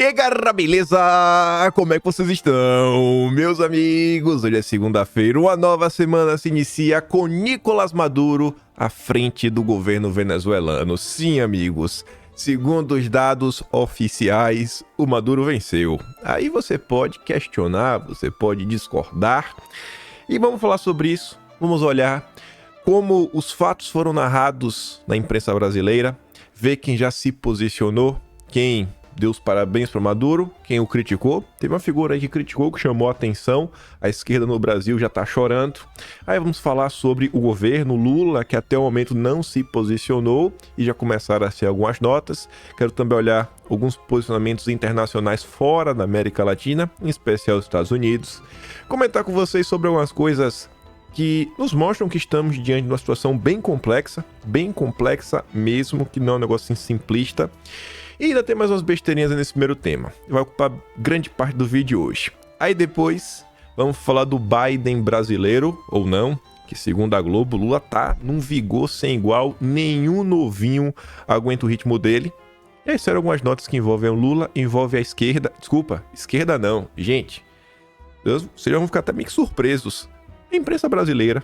E galera, beleza? Como é que vocês estão, meus amigos? Hoje é segunda-feira, uma nova semana se inicia com Nicolás Maduro à frente do governo venezuelano. Sim, amigos, segundo os dados oficiais, o Maduro venceu. Aí você pode questionar, você pode discordar, e vamos falar sobre isso. Vamos olhar como os fatos foram narrados na imprensa brasileira, ver quem já se posicionou, quem deu os parabéns para Maduro, quem o criticou. Teve uma figura aí que criticou, que chamou a atenção. A esquerda no Brasil já tá chorando. Aí vamos falar sobre o governo Lula, que até o momento não se posicionou e já começaram a ser algumas notas. Quero também olhar alguns posicionamentos internacionais fora da América Latina, em especial os Estados Unidos. Comentar com vocês sobre algumas coisas que nos mostram que estamos diante de uma situação bem complexa mesmo, que não é um negócio assim simplista. E ainda tem mais umas besteirinhas nesse primeiro tema. Vai ocupar grande parte do vídeo hoje. Aí depois, vamos falar do Biden brasileiro, ou não, que segundo a Globo, Lula tá num vigor sem igual, nenhum novinho aguenta o ritmo dele. E aí serão algumas notas que envolvem o Lula, envolvem a esquerda. Desculpa, esquerda não. Gente, vocês vão ficar até meio que surpresos. A imprensa brasileira,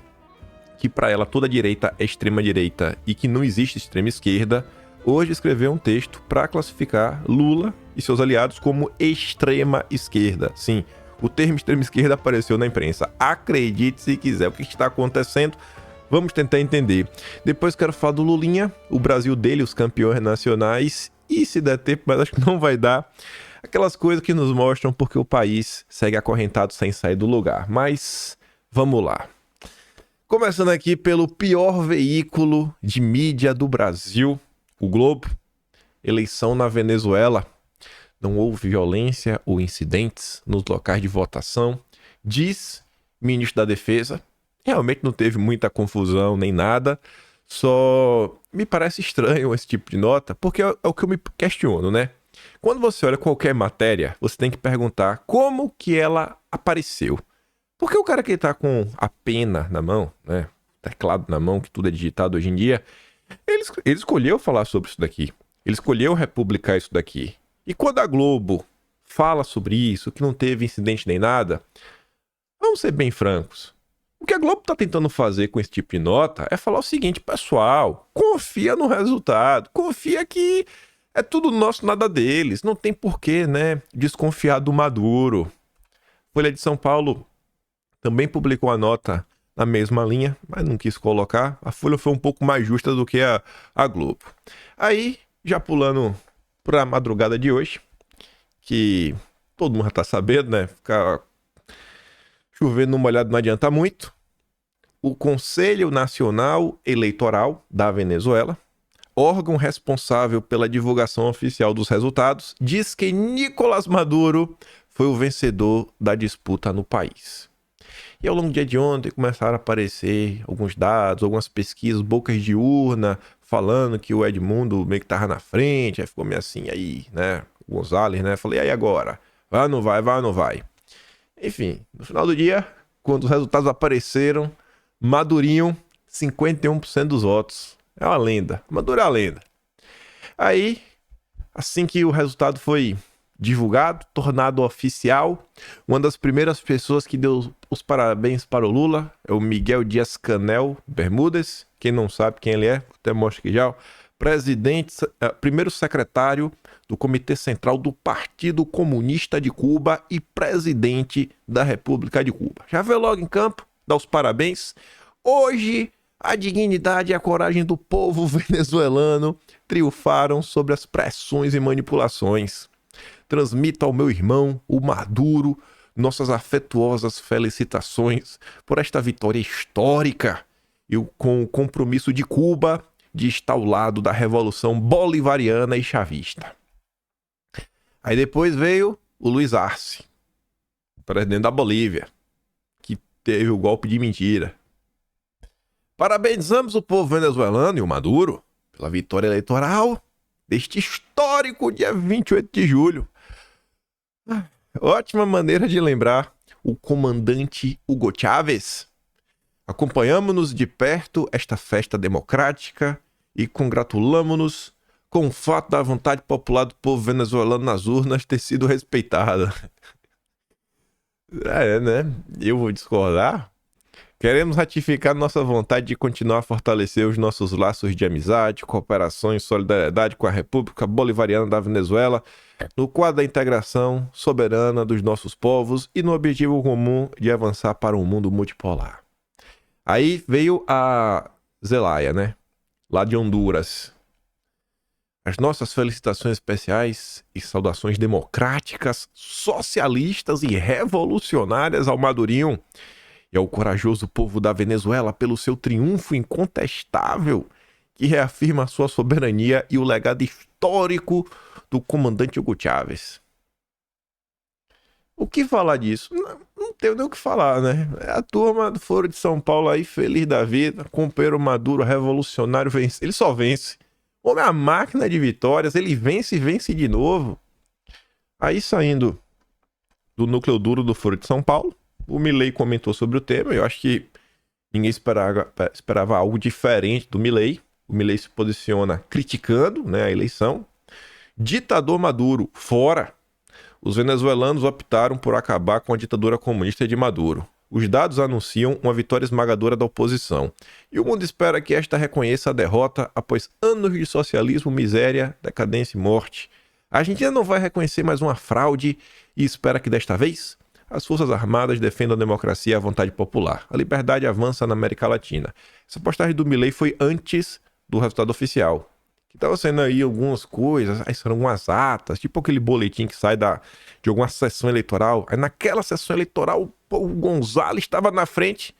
que para ela toda direita é extrema direita e que não existe extrema esquerda, hoje escreveu um texto para classificar Lula e seus aliados como extrema esquerda. Sim, o termo extrema esquerda apareceu na imprensa. Acredite se quiser. O que está acontecendo? Vamos tentar entender. Depois quero falar do Lulinha, o Brasil dele, os campeões nacionais, e se der tempo, mas acho que não vai dar. Aquelas coisas que nos mostram porque o país segue acorrentado sem sair do lugar. Mas vamos lá. Começando aqui pelo pior veículo de mídia do Brasil, o Globo. Eleição na Venezuela. Não houve violência ou incidentes nos locais de votação. Diz ministro da Defesa. Realmente não teve muita confusão nem nada. Só me parece estranho esse tipo de nota, porque é o que eu me questiono, né? Quando você olha qualquer matéria, você tem que perguntar como que ela apareceu. Porque o cara que tá com a pena na mão, né? Teclado na mão, que tudo é digitado hoje em dia, ele escolheu falar sobre isso daqui. Ele escolheu republicar isso daqui. E quando a Globo fala sobre isso, que não teve incidente nem nada, vamos ser bem francos. O que a Globo tá tentando fazer com esse tipo de nota é falar o seguinte, pessoal, confia no resultado, confia que é tudo nosso, nada deles. Não tem porquê, né, desconfiar do Maduro. Folha de São Paulo também publicou a nota na mesma linha, mas não quis colocar. A Folha foi um pouco mais justa do que a Globo. Aí, já pulando para a madrugada de hoje, que todo mundo já tá sabendo, né? Ficar chovendo numa olhada não adianta muito. O Conselho Nacional Eleitoral da Venezuela, órgão responsável pela divulgação oficial dos resultados, diz que Nicolás Maduro foi o vencedor da disputa no país. E ao longo do dia de ontem começaram a aparecer alguns dados, algumas pesquisas, bocas de urna, falando que o Edmundo meio que tava na frente, aí ficou meio assim, aí, né, o Gonzalez, né, falei, aí agora? Vai ou não vai, vai ou não vai? Enfim, no final do dia, quando os resultados apareceram, Madurinho, 51% dos votos. É uma lenda, Maduro é uma lenda. Aí, assim que o resultado foi divulgado, tornado oficial, uma das primeiras pessoas que deu os parabéns para o Lula é o Miguel Dias-Canel Bermúdez. Quem não sabe quem ele é, até mostro aqui já, primeiro secretário do Comitê Central do Partido Comunista de Cuba e presidente da República de Cuba. Já veio logo em campo, dá os parabéns. Hoje, a dignidade e a coragem do povo venezuelano triunfaram sobre as pressões e manipulações. Transmito ao meu irmão, o Maduro, nossas afetuosas felicitações por esta vitória histórica e com o compromisso de Cuba de estar ao lado da Revolução Bolivariana e Chavista. Aí depois veio o Luiz Arce, presidente da Bolívia, que teve o golpe de mentira. Parabenizamos o povo venezuelano e o Maduro pela vitória eleitoral deste histórico dia 28 de julho. Ótima maneira de lembrar o comandante Hugo Chávez. Acompanhamos-nos de perto esta festa democrática e congratulamos-nos com o fato da vontade popular do povo venezuelano nas urnas ter sido respeitada. Né? Eu vou discordar. Queremos ratificar nossa vontade de continuar a fortalecer os nossos laços de amizade, cooperação e solidariedade com a República Bolivariana da Venezuela, no quadro da integração soberana dos nossos povos e no objetivo comum de avançar para um mundo multipolar. Aí veio a Zelaya, né? Lá de Honduras. As nossas felicitações especiais e saudações democráticas, socialistas e revolucionárias ao Madurinho e ao corajoso povo da Venezuela pelo seu triunfo incontestável que reafirma sua soberania e o legado histórico do comandante Hugo Chávez. O que falar disso? Não tenho nem o que falar, né? A turma do Foro de São Paulo aí, feliz da vida, companheiro Maduro, revolucionário, vence. Ele só vence. O homem é a máquina de vitórias, ele vence e vence de novo. Aí, saindo do núcleo duro do Foro de São Paulo, o Milei comentou sobre o tema. Eu acho que ninguém esperava algo diferente do Milei. O Milei se posiciona criticando, né, a eleição. Ditador Maduro, fora. Os venezuelanos optaram por acabar com a ditadura comunista de Maduro. Os dados anunciam uma vitória esmagadora da oposição. E o mundo espera que esta reconheça a derrota após anos de socialismo, miséria, decadência e morte. A Argentina não vai reconhecer mais uma fraude e espera que desta vez as Forças Armadas defendam a democracia e a vontade popular. A liberdade avança na América Latina. Essa postagem do Milei foi antes do resultado oficial. Que estava sendo aí algumas coisas, aí são algumas atas, tipo aquele boletim que sai de alguma sessão eleitoral. Aí naquela sessão eleitoral, o González estava na frente,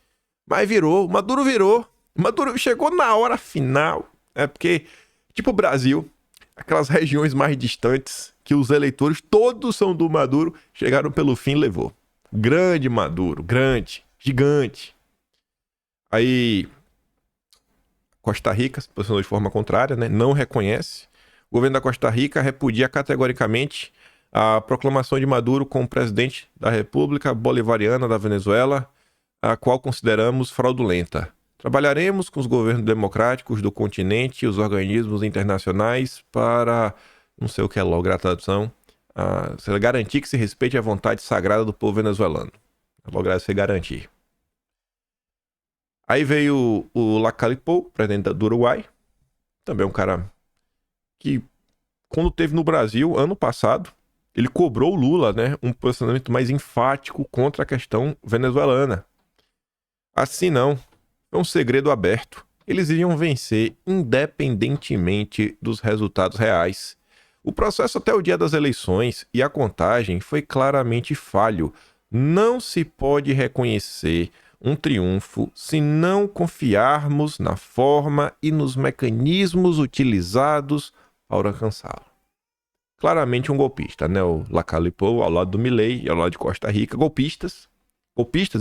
mas virou, o Maduro virou. O Maduro chegou na hora final. É porque, tipo o Brasil, aquelas regiões mais distantes, que os eleitores todos são do Maduro, chegaram pelo fim e levou. Grande Maduro, grande, gigante. Aí Costa Rica se posicionou de forma contrária, né? Não reconhece. O governo da Costa Rica repudia categoricamente a proclamação de Maduro como presidente da República Bolivariana da Venezuela, a qual consideramos fraudulenta. Trabalharemos com os governos democráticos do continente e os organismos internacionais para, não sei o que é logo a tradução, garantir que se respeite a vontade sagrada do povo venezuelano. Lograr se garantir. Aí veio o Lacalle Pou, presidente do Uruguai. Também um cara que, quando esteve no Brasil, ano passado, ele cobrou o Lula, né, um posicionamento mais enfático contra a questão venezuelana. Assim não. É um segredo aberto. Eles iriam vencer independentemente dos resultados reais. O processo até o dia das eleições e a contagem foi claramente falho. Não se pode reconhecer um triunfo se não confiarmos na forma e nos mecanismos utilizados para alcançá-lo. Claramente um golpista, né? O Lacalle Pou ao lado do Milei e ao lado de Costa Rica, golpistas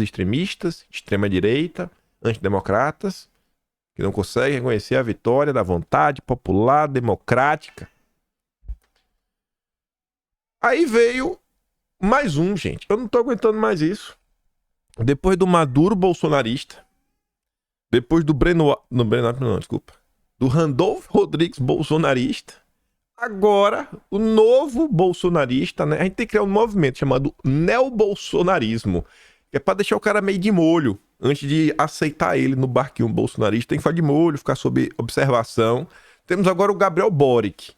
extremistas, de extrema-direita, antidemocratas, que não conseguem reconhecer a vitória da vontade popular democrática. Aí veio mais um, gente. Eu não tô aguentando mais isso. Depois do Maduro bolsonarista, depois do do Randolfo Rodrigues bolsonarista, agora o novo bolsonarista, né? A gente tem que criar um movimento chamado neobolsonarismo, que é pra deixar o cara meio de molho, antes de aceitar ele no barquinho bolsonarista. Tem que ficar de molho, ficar sob observação. Temos agora o Gabriel Boric.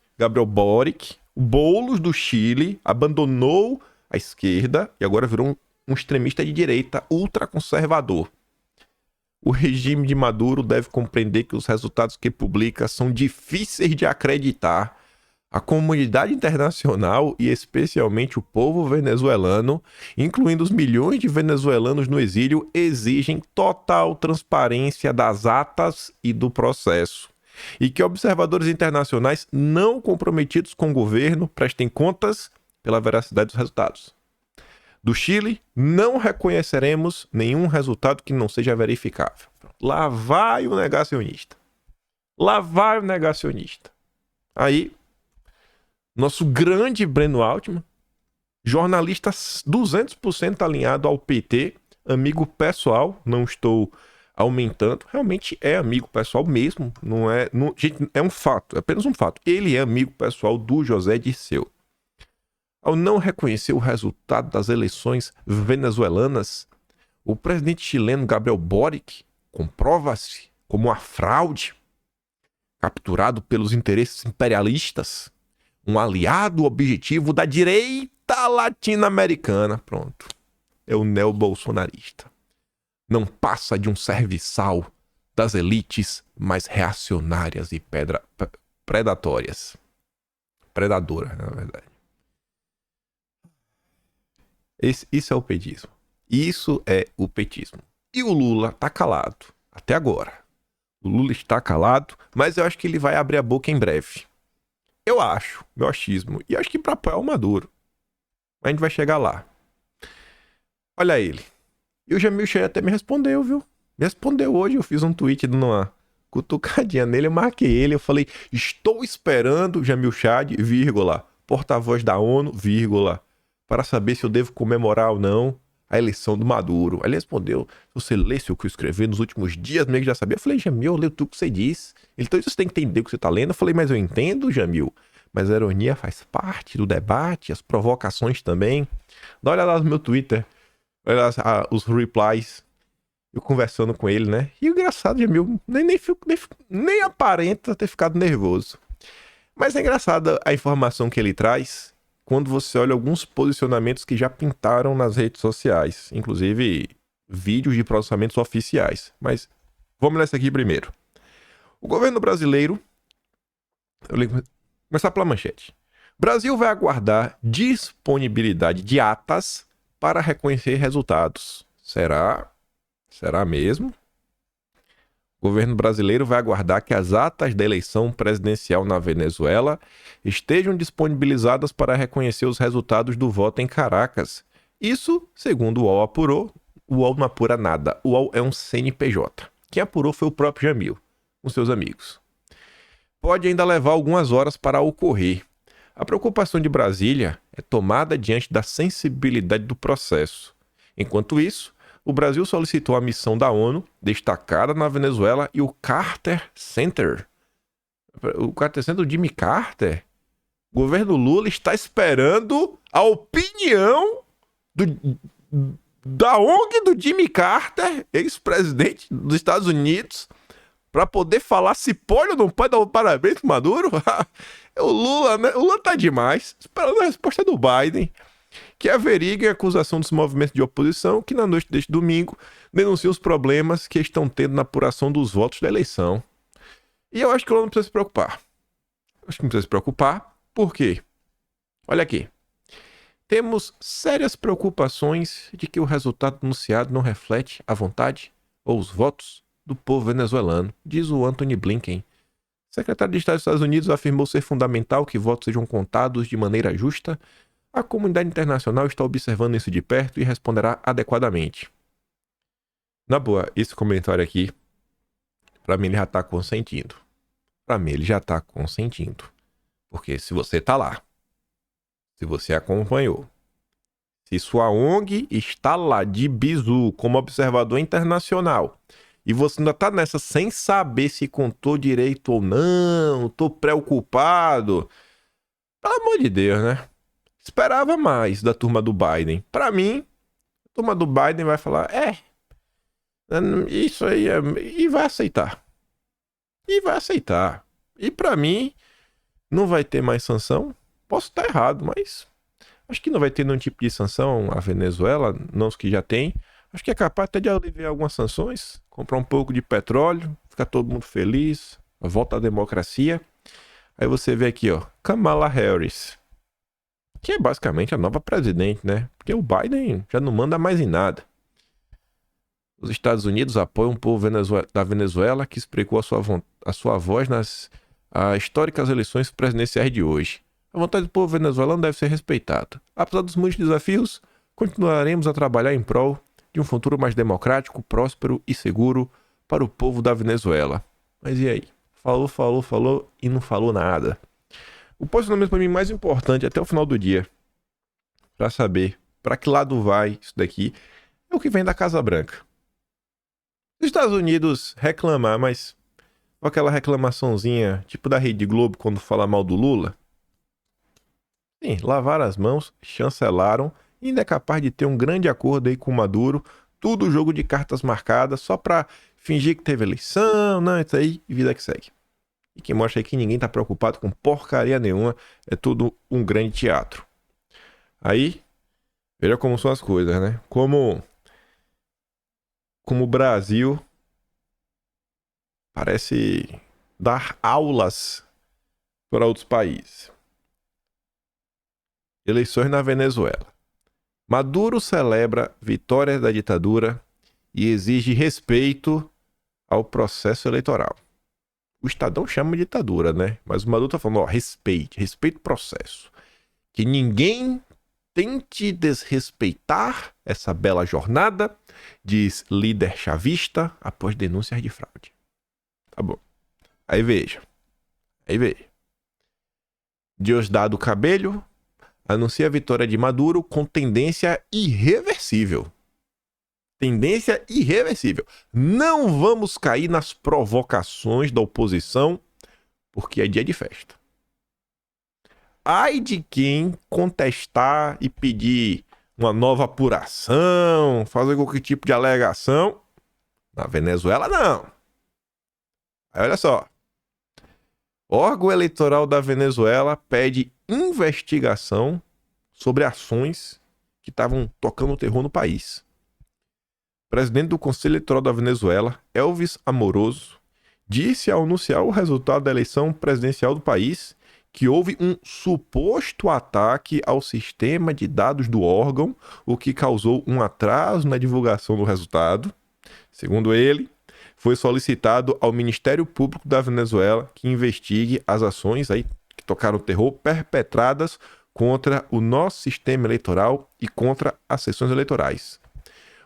O Boulos do Chile, abandonou a esquerda e agora virou um extremista de direita ultraconservador. O regime de Maduro deve compreender que os resultados que publica são difíceis de acreditar. A comunidade internacional e especialmente o povo venezuelano, incluindo os milhões de venezuelanos no exílio, exigem total transparência das atas e do processo. E que observadores internacionais não comprometidos com o governo prestem contas pela veracidade dos resultados. Do Chile, não reconheceremos nenhum resultado que não seja verificável. Lá vai o negacionista. Aí, nosso grande Breno Altman, jornalista 200% alinhado ao PT, amigo pessoal, não estou aumentando. Realmente é amigo pessoal mesmo, não é... Não, gente, é um fato, é apenas um fato. Ele é amigo pessoal do José Dirceu. Ao não reconhecer o resultado das eleições venezuelanas, o presidente chileno Gabriel Boric comprova-se como uma fraude, capturado pelos interesses imperialistas, um aliado objetivo da direita latino-americana. Pronto. É o neo-bolsonarista. Não passa de um serviçal das elites mais reacionárias e predatórias. Predadora, na verdade. Isso é o petismo. Isso é o petismo. E o Lula tá calado. Até agora. O Lula está calado, mas eu acho que ele vai abrir a boca em breve. Eu acho, meu achismo. E acho que para apoiar o Maduro. A gente vai chegar lá. Olha ele. E o Jamil Chey até me respondeu, viu? Me respondeu hoje. Eu fiz um tweet dando uma cutucadinha nele. Eu marquei ele. Eu falei, estou esperando Jamil Chad, vírgula, porta-voz da ONU, vírgula, para saber se eu devo comemorar ou não a eleição do Maduro. Aí ele respondeu, se você lesse o que eu escrevi nos últimos dias, meio que já sabia. Eu falei, Jamil, eu leio tudo que você disse. Então você tem que entender o que você tá lendo. Eu falei, mas eu entendo, Jamil. Mas a ironia faz parte do debate, as provocações também. Dá uma olhada lá no meu Twitter. Olha lá os replies. Eu conversando com ele, né? E o engraçado, Jamil, nem aparenta ter ficado nervoso. Mas é engraçada a informação que ele traz quando você olha alguns posicionamentos que já pintaram nas redes sociais, inclusive vídeos de processamentos oficiais. Mas vamos nessa aqui primeiro. O governo brasileiro... Começar pela manchete. Brasil vai aguardar disponibilidade de atas para reconhecer resultados. Será? Será mesmo? O governo brasileiro vai aguardar que as atas da eleição presidencial na Venezuela estejam disponibilizadas para reconhecer os resultados do voto em Caracas. Isso, segundo o UOL apurou, o UOL não apura nada. O UOL é um CNPJ. Quem apurou foi o próprio Jamil, com seus amigos. Pode ainda levar algumas horas para ocorrer. A preocupação de Brasília é tomada diante da sensibilidade do processo. Enquanto isso, o Brasil solicitou a missão da ONU, destacada na Venezuela, e o Carter Center. O Carter Center do Jimmy Carter? O governo Lula está esperando a opinião da ONG do Jimmy Carter, ex-presidente dos Estados Unidos, para poder falar se pode ou não pode dar um parabéns pro Maduro. O Lula, né? O Lula tá demais, esperando a resposta do Biden, que averiguem a acusação dos movimentos de oposição que na noite deste domingo denunciam os problemas que estão tendo na apuração dos votos da eleição. E eu acho que o Lula não precisa se preocupar. Acho que não precisa se preocupar, por quê? Olha aqui. Temos sérias preocupações de que o resultado anunciado não reflete a vontade ou os votos do povo venezuelano, diz o Anthony Blinken. O secretário de Estado dos Estados Unidos afirmou ser fundamental que votos sejam contados de maneira justa. A comunidade internacional está observando isso de perto e responderá adequadamente. Na boa, esse comentário aqui, pra mim ele já tá consentindo. Pra mim ele já tá consentindo. Porque se você tá lá, se você acompanhou, se sua ONG está lá de bizu como observador internacional e você ainda tá nessa sem saber se contou direito ou não, tô preocupado, pelo amor de Deus, né? Esperava mais da turma do Biden. Pra mim, a turma do Biden vai falar, isso aí e vai aceitar. E vai aceitar. E pra mim, não vai ter mais sanção. Posso estar errado, mas acho que não vai ter nenhum tipo de sanção à Venezuela, não os que já tem. Acho que é capaz até de aliviar algumas sanções, comprar um pouco de petróleo, ficar todo mundo feliz, a volta à democracia. Aí você vê aqui, ó, Kamala Harris, que é basicamente a nova presidente, né? Porque o Biden já não manda mais em nada. Os Estados Unidos apoiam o povo da Venezuela que explicou a sua voz nas históricas eleições presidenciais de hoje. A vontade do povo venezuelano deve ser respeitada. Apesar dos muitos desafios, continuaremos a trabalhar em prol de um futuro mais democrático, próspero e seguro para o povo da Venezuela. Mas e aí? Falou e não falou nada. O posicionamento para mim mais importante até o final do dia, para saber para que lado vai isso daqui, é o que vem da Casa Branca. Os Estados Unidos reclamar, mas com aquela reclamaçãozinha, tipo da Rede Globo quando fala mal do Lula. Sim, lavaram as mãos, chancelaram e ainda é capaz de ter um grande acordo aí com o Maduro. Tudo jogo de cartas marcadas só pra fingir que teve eleição, não, isso aí, e vida que segue. E que mostra aí que ninguém tá preocupado com porcaria nenhuma, é tudo um grande teatro. Aí, veja como são as coisas, né? Como o Brasil parece dar aulas para outros países. Eleições na Venezuela. Maduro celebra vitórias da ditadura e exige respeito ao processo eleitoral. O Estadão chama de ditadura, né? Mas o Maduro tá falando, ó, respeite o processo. Que ninguém tente desrespeitar essa bela jornada, diz líder chavista após denúncias de fraude. Tá bom. Aí veja. Diosdado Cabello anuncia a vitória de Maduro com tendência irreversível. Tendência irreversível. Não vamos cair nas provocações da oposição, porque é dia de festa. Ai de quem contestar e pedir uma nova apuração, fazer qualquer tipo de alegação. Na Venezuela, não. Aí olha só. Órgão eleitoral da Venezuela pede investigação sobre ações que estavam tocando terror no país. O presidente do Conselho Eleitoral da Venezuela, Elvis Amoroso, disse ao anunciar o resultado da eleição presidencial do país que houve um suposto ataque ao sistema de dados do órgão, o que causou um atraso na divulgação do resultado. Segundo ele, foi solicitado ao Ministério Público da Venezuela que investigue as ações aí que tocaram terror perpetradas contra o nosso sistema eleitoral e contra as sessões eleitorais.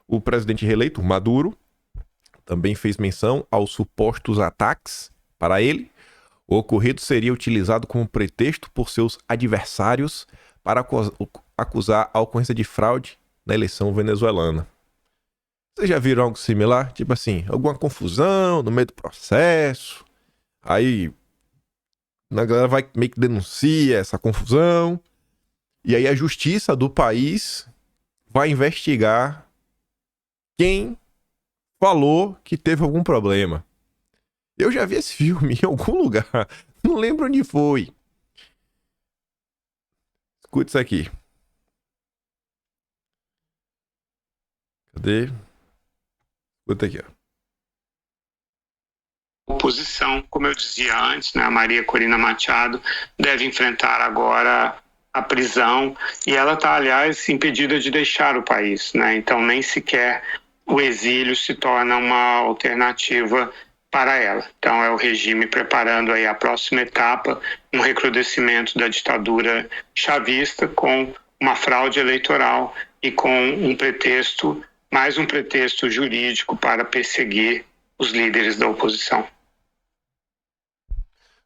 O presidente reeleito, Maduro, também fez menção aos supostos ataques. Para ele, o ocorrido seria utilizado como pretexto por seus adversários para acusar a ocorrência de fraude na eleição venezuelana. Vocês já viram algo similar? Tipo assim, alguma confusão no meio do processo, aí a galera vai meio que denuncia essa confusão, e aí a justiça do país vai investigar quem falou que teve algum problema. Eu já vi esse filme em algum lugar, não lembro onde foi. Escuta isso aqui. Cadê? Escuta aqui, ó. Oposição, como eu dizia antes, né, a Maria Corina Machado deve enfrentar agora a prisão e ela está, aliás, impedida de deixar o país, né? Então nem sequer o exílio se torna uma alternativa para ela. Então é o regime preparando aí a próxima etapa, um recrudescimento da ditadura chavista com uma fraude eleitoral e com um pretexto, mais um pretexto jurídico para perseguir os líderes da oposição.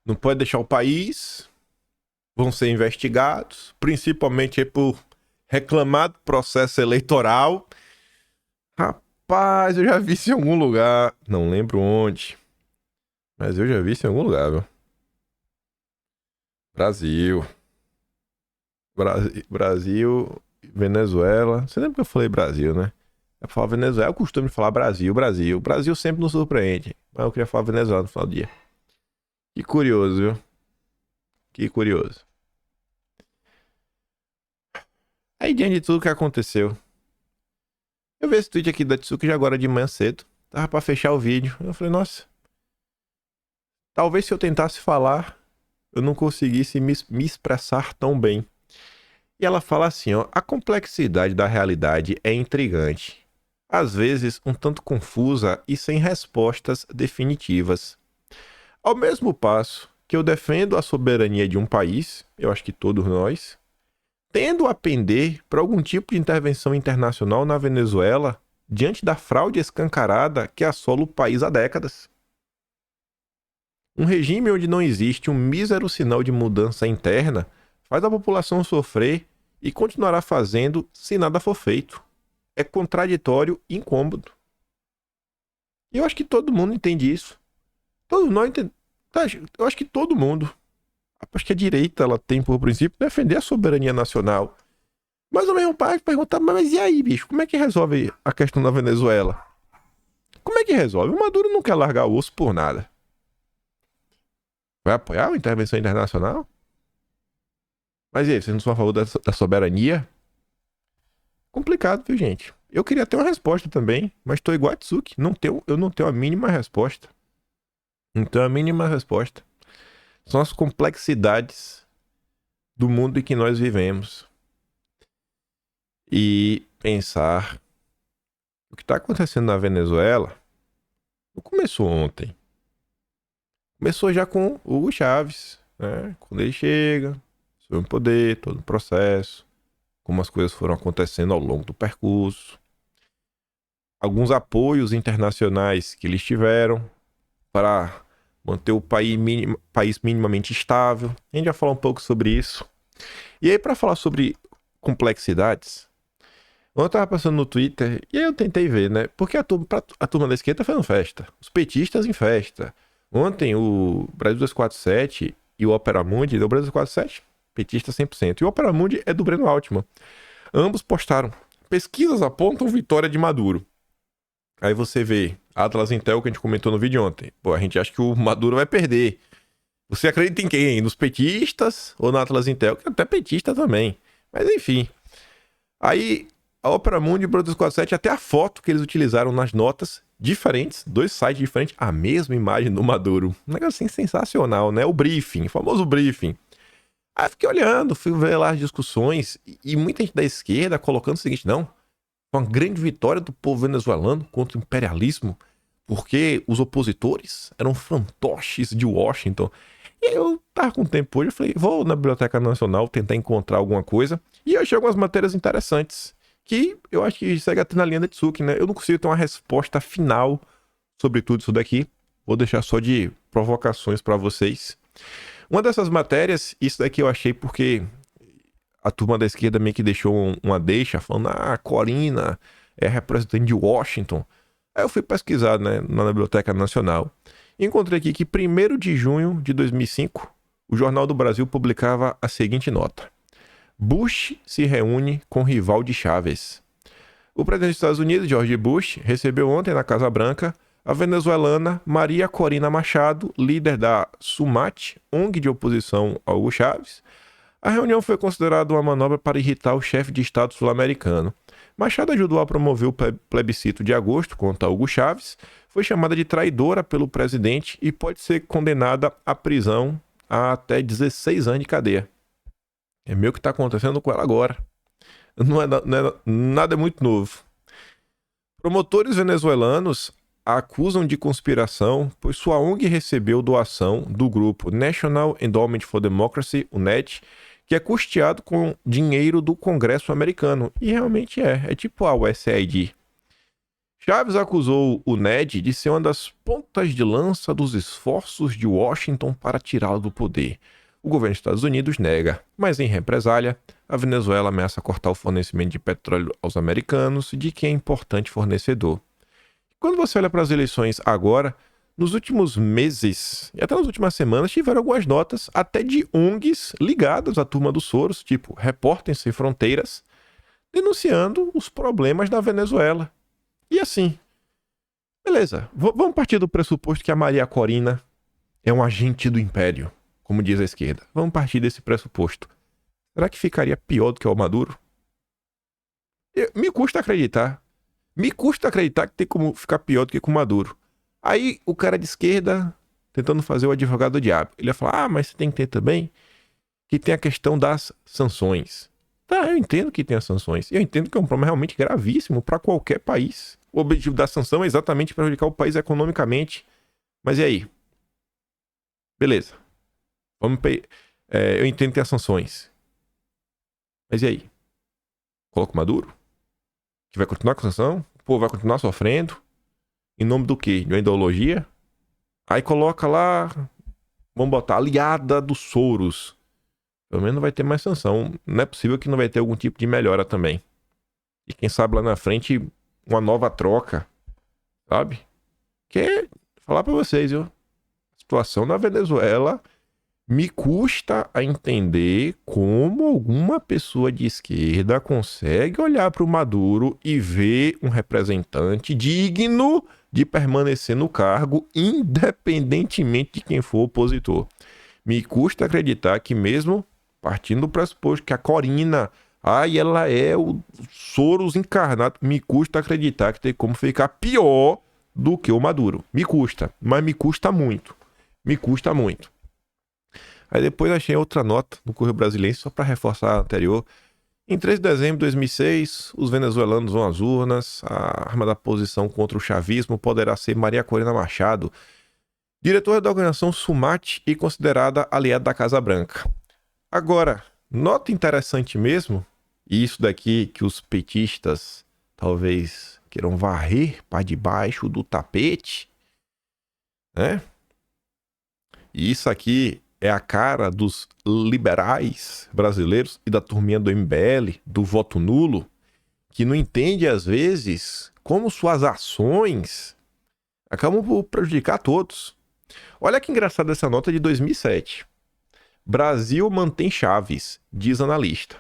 Não pode deixar o país, vão ser investigados, principalmente por reclamar do processo eleitoral. Rapaz, eu já vi isso em algum lugar, não lembro onde, mas eu já vi isso em algum lugar, viu? Brasil, Venezuela. Você lembra que eu falei Brasil, né? Eu falar Venezuela, é o costume de falar Brasil. Brasil sempre nos surpreende. Mas eu queria falar Venezuela no final do dia. Que curioso, viu? Que curioso. Aí, diante de tudo que aconteceu, eu vi esse tweet aqui da Tsuki já agora de manhã cedo. Tava pra fechar o vídeo. Eu falei, nossa. Talvez se eu tentasse falar, eu não conseguisse me expressar tão bem. E ela fala assim, ó. A complexidade da realidade é intrigante. Às vezes, um tanto confusa e sem respostas definitivas. Ao mesmo passo que eu defendo a soberania de um país, eu acho que todos nós, tendo a pender para algum tipo de intervenção internacional na Venezuela diante da fraude escancarada que assola o país há décadas. Um regime onde não existe um mísero sinal de mudança interna faz a população sofrer e continuará fazendo se nada for feito. É contraditório e incômodo. E eu acho que todo mundo entende isso. Todos nós entendemos. Eu acho que todo mundo. Acho que a direita ela tem por princípio defender a soberania nacional. Mas o mesmo pai pergunta, mas e aí, bicho? Como é que resolve a questão da Venezuela? Como é que resolve? O Maduro não quer largar o osso por nada. Vai apoiar a intervenção internacional? Mas e aí, vocês não são a favor da soberania? Complicado, viu, gente? Eu queria ter uma resposta também, mas tô igual a Tsuki. Eu não tenho a mínima resposta. Não tenho a mínima resposta. São as complexidades do mundo em que nós vivemos. E pensar o que está acontecendo na Venezuela não começou ontem. Começou já com Hugo Chávez, né? Quando ele chega, sob o poder, todo o processo, como as coisas foram acontecendo ao longo do percurso. Alguns apoios internacionais que eles tiveram para manter o país minimamente estável. A gente vai falar um pouco sobre isso. E aí, para falar sobre complexidades, eu tava passando no Twitter e aí eu tentei ver, né? Porque a turma da esquerda tá fazendo festa. Os petistas em festa. Ontem o Brasil 247 e o Opera Mundi, o Brasil 247, petista 100%. E o Opera Mundi é do Breno Altman. Ambos postaram. Pesquisas apontam vitória de Maduro. Aí você vê Atlas Intel que a gente comentou no vídeo ontem. Pô, a gente acha que o Maduro vai perder. Você acredita em quem? Nos petistas ou na Atlas Intel? Que é até petista também. Mas enfim. Aí a Opera Mundi e o Brothers 47, até a foto que eles utilizaram nas notas diferentes, dois sites diferentes, a mesma imagem do Maduro. Um negócio assim sensacional, né? O briefing, o famoso briefing. Aí eu fiquei olhando, fui ver lá as discussões e muita gente da esquerda colocando o seguinte, não, uma grande vitória do povo venezuelano contra o imperialismo, porque os opositores eram fantoches de Washington. E aí eu tava com tempo hoje, eu falei, vou na Biblioteca Nacional tentar encontrar alguma coisa, e eu achei algumas matérias interessantes, que eu acho que segue até na linha da Tsuki, né? Eu não consigo ter uma resposta final sobre tudo isso daqui, vou deixar só de provocações para vocês. Uma dessas matérias, isso daqui eu achei porque a turma da esquerda meio que deixou uma deixa, falando, a Corina é representante de Washington. Aí eu fui pesquisar, né, na Biblioteca Nacional. E encontrei aqui que 1º de junho de 2005, o Jornal do Brasil publicava a seguinte nota. Bush se reúne com rival de Chávez. O presidente dos Estados Unidos, George Bush, recebeu ontem na Casa Branca a venezuelana Maria Corina Machado, líder da SUMAT, ONG de oposição ao Hugo Chávez. A reunião foi considerada uma manobra para irritar o chefe de Estado sul-americano. Machado ajudou a promover o plebiscito de agosto contra Hugo Chávez, foi chamada de traidora pelo presidente e pode ser condenada à prisão a até 16 anos de cadeia. É meio que está acontecendo com ela agora. Nada muito novo. Promotores venezuelanos a acusam de conspiração, pois sua ONG recebeu doação do grupo National Endowment for Democracy, o NED, que é custeado com dinheiro do Congresso americano. E realmente é tipo a USAID. Chávez acusou o NED de ser uma das pontas de lança dos esforços de Washington para tirá-lo do poder. O governo dos Estados Unidos nega, mas em represália, a Venezuela ameaça cortar o fornecimento de petróleo aos americanos, de que é importante fornecedor. Quando você olha para as eleições agora, nos últimos meses e até nas últimas semanas tiveram algumas notas até de ONGs ligadas à turma dos Soros, tipo Repórteres Sem Fronteiras, denunciando os problemas da Venezuela. E assim, beleza, vamos partir do pressuposto que a Maria Corina é um agente do Império, como diz a esquerda. Vamos partir desse pressuposto. Será que ficaria pior do que o Maduro? Me custa acreditar. Me custa acreditar que tem como ficar pior do que com o Maduro. Aí o cara de esquerda, tentando fazer o advogado do diabo, ele ia falar, mas você tem que ter também que tem a questão das sanções. Tá, eu entendo que tem as sanções. Eu entendo que é um problema realmente gravíssimo para qualquer país. O objetivo da sanção é exatamente prejudicar o país economicamente. Mas e aí? Beleza. Eu entendo que tem as sanções. Mas e aí? Coloca o Maduro? Que vai continuar com a sanção? O povo vai continuar sofrendo? Em nome do quê? De uma ideologia? Aí coloca lá, vamos botar, aliada dos Soros. Pelo menos não vai ter mais sanção. Não é possível que não vai ter algum tipo de melhora também. E quem sabe lá na frente, uma nova troca, sabe? Que falar pra vocês, viu? A situação na Venezuela me custa a entender como alguma pessoa de esquerda consegue olhar para o Maduro e ver um representante digno de permanecer no cargo, independentemente de quem for o opositor. Me custa acreditar que mesmo partindo do pressuposto que a Corina, ela é o Soros encarnado, me custa acreditar que tem como ficar pior do que o Maduro. Me custa, mas me custa muito. Me custa muito. Aí depois achei outra nota no Correio Brasiliense, só para reforçar a anterior. Em 3 de dezembro de 2006, os venezuelanos vão às urnas. A arma da posição contra o chavismo poderá ser Maria Corina Machado, diretora da organização SUMAT e considerada aliada da Casa Branca. Agora, nota interessante mesmo, e isso daqui que os petistas talvez queiram varrer para debaixo do tapete, né? E isso aqui é a cara dos liberais brasileiros e da turminha do MBL, do voto nulo, que não entende às vezes como suas ações acabam por prejudicar todos. Olha que engraçado essa nota de 2007. Brasil mantém Chaves, diz analista.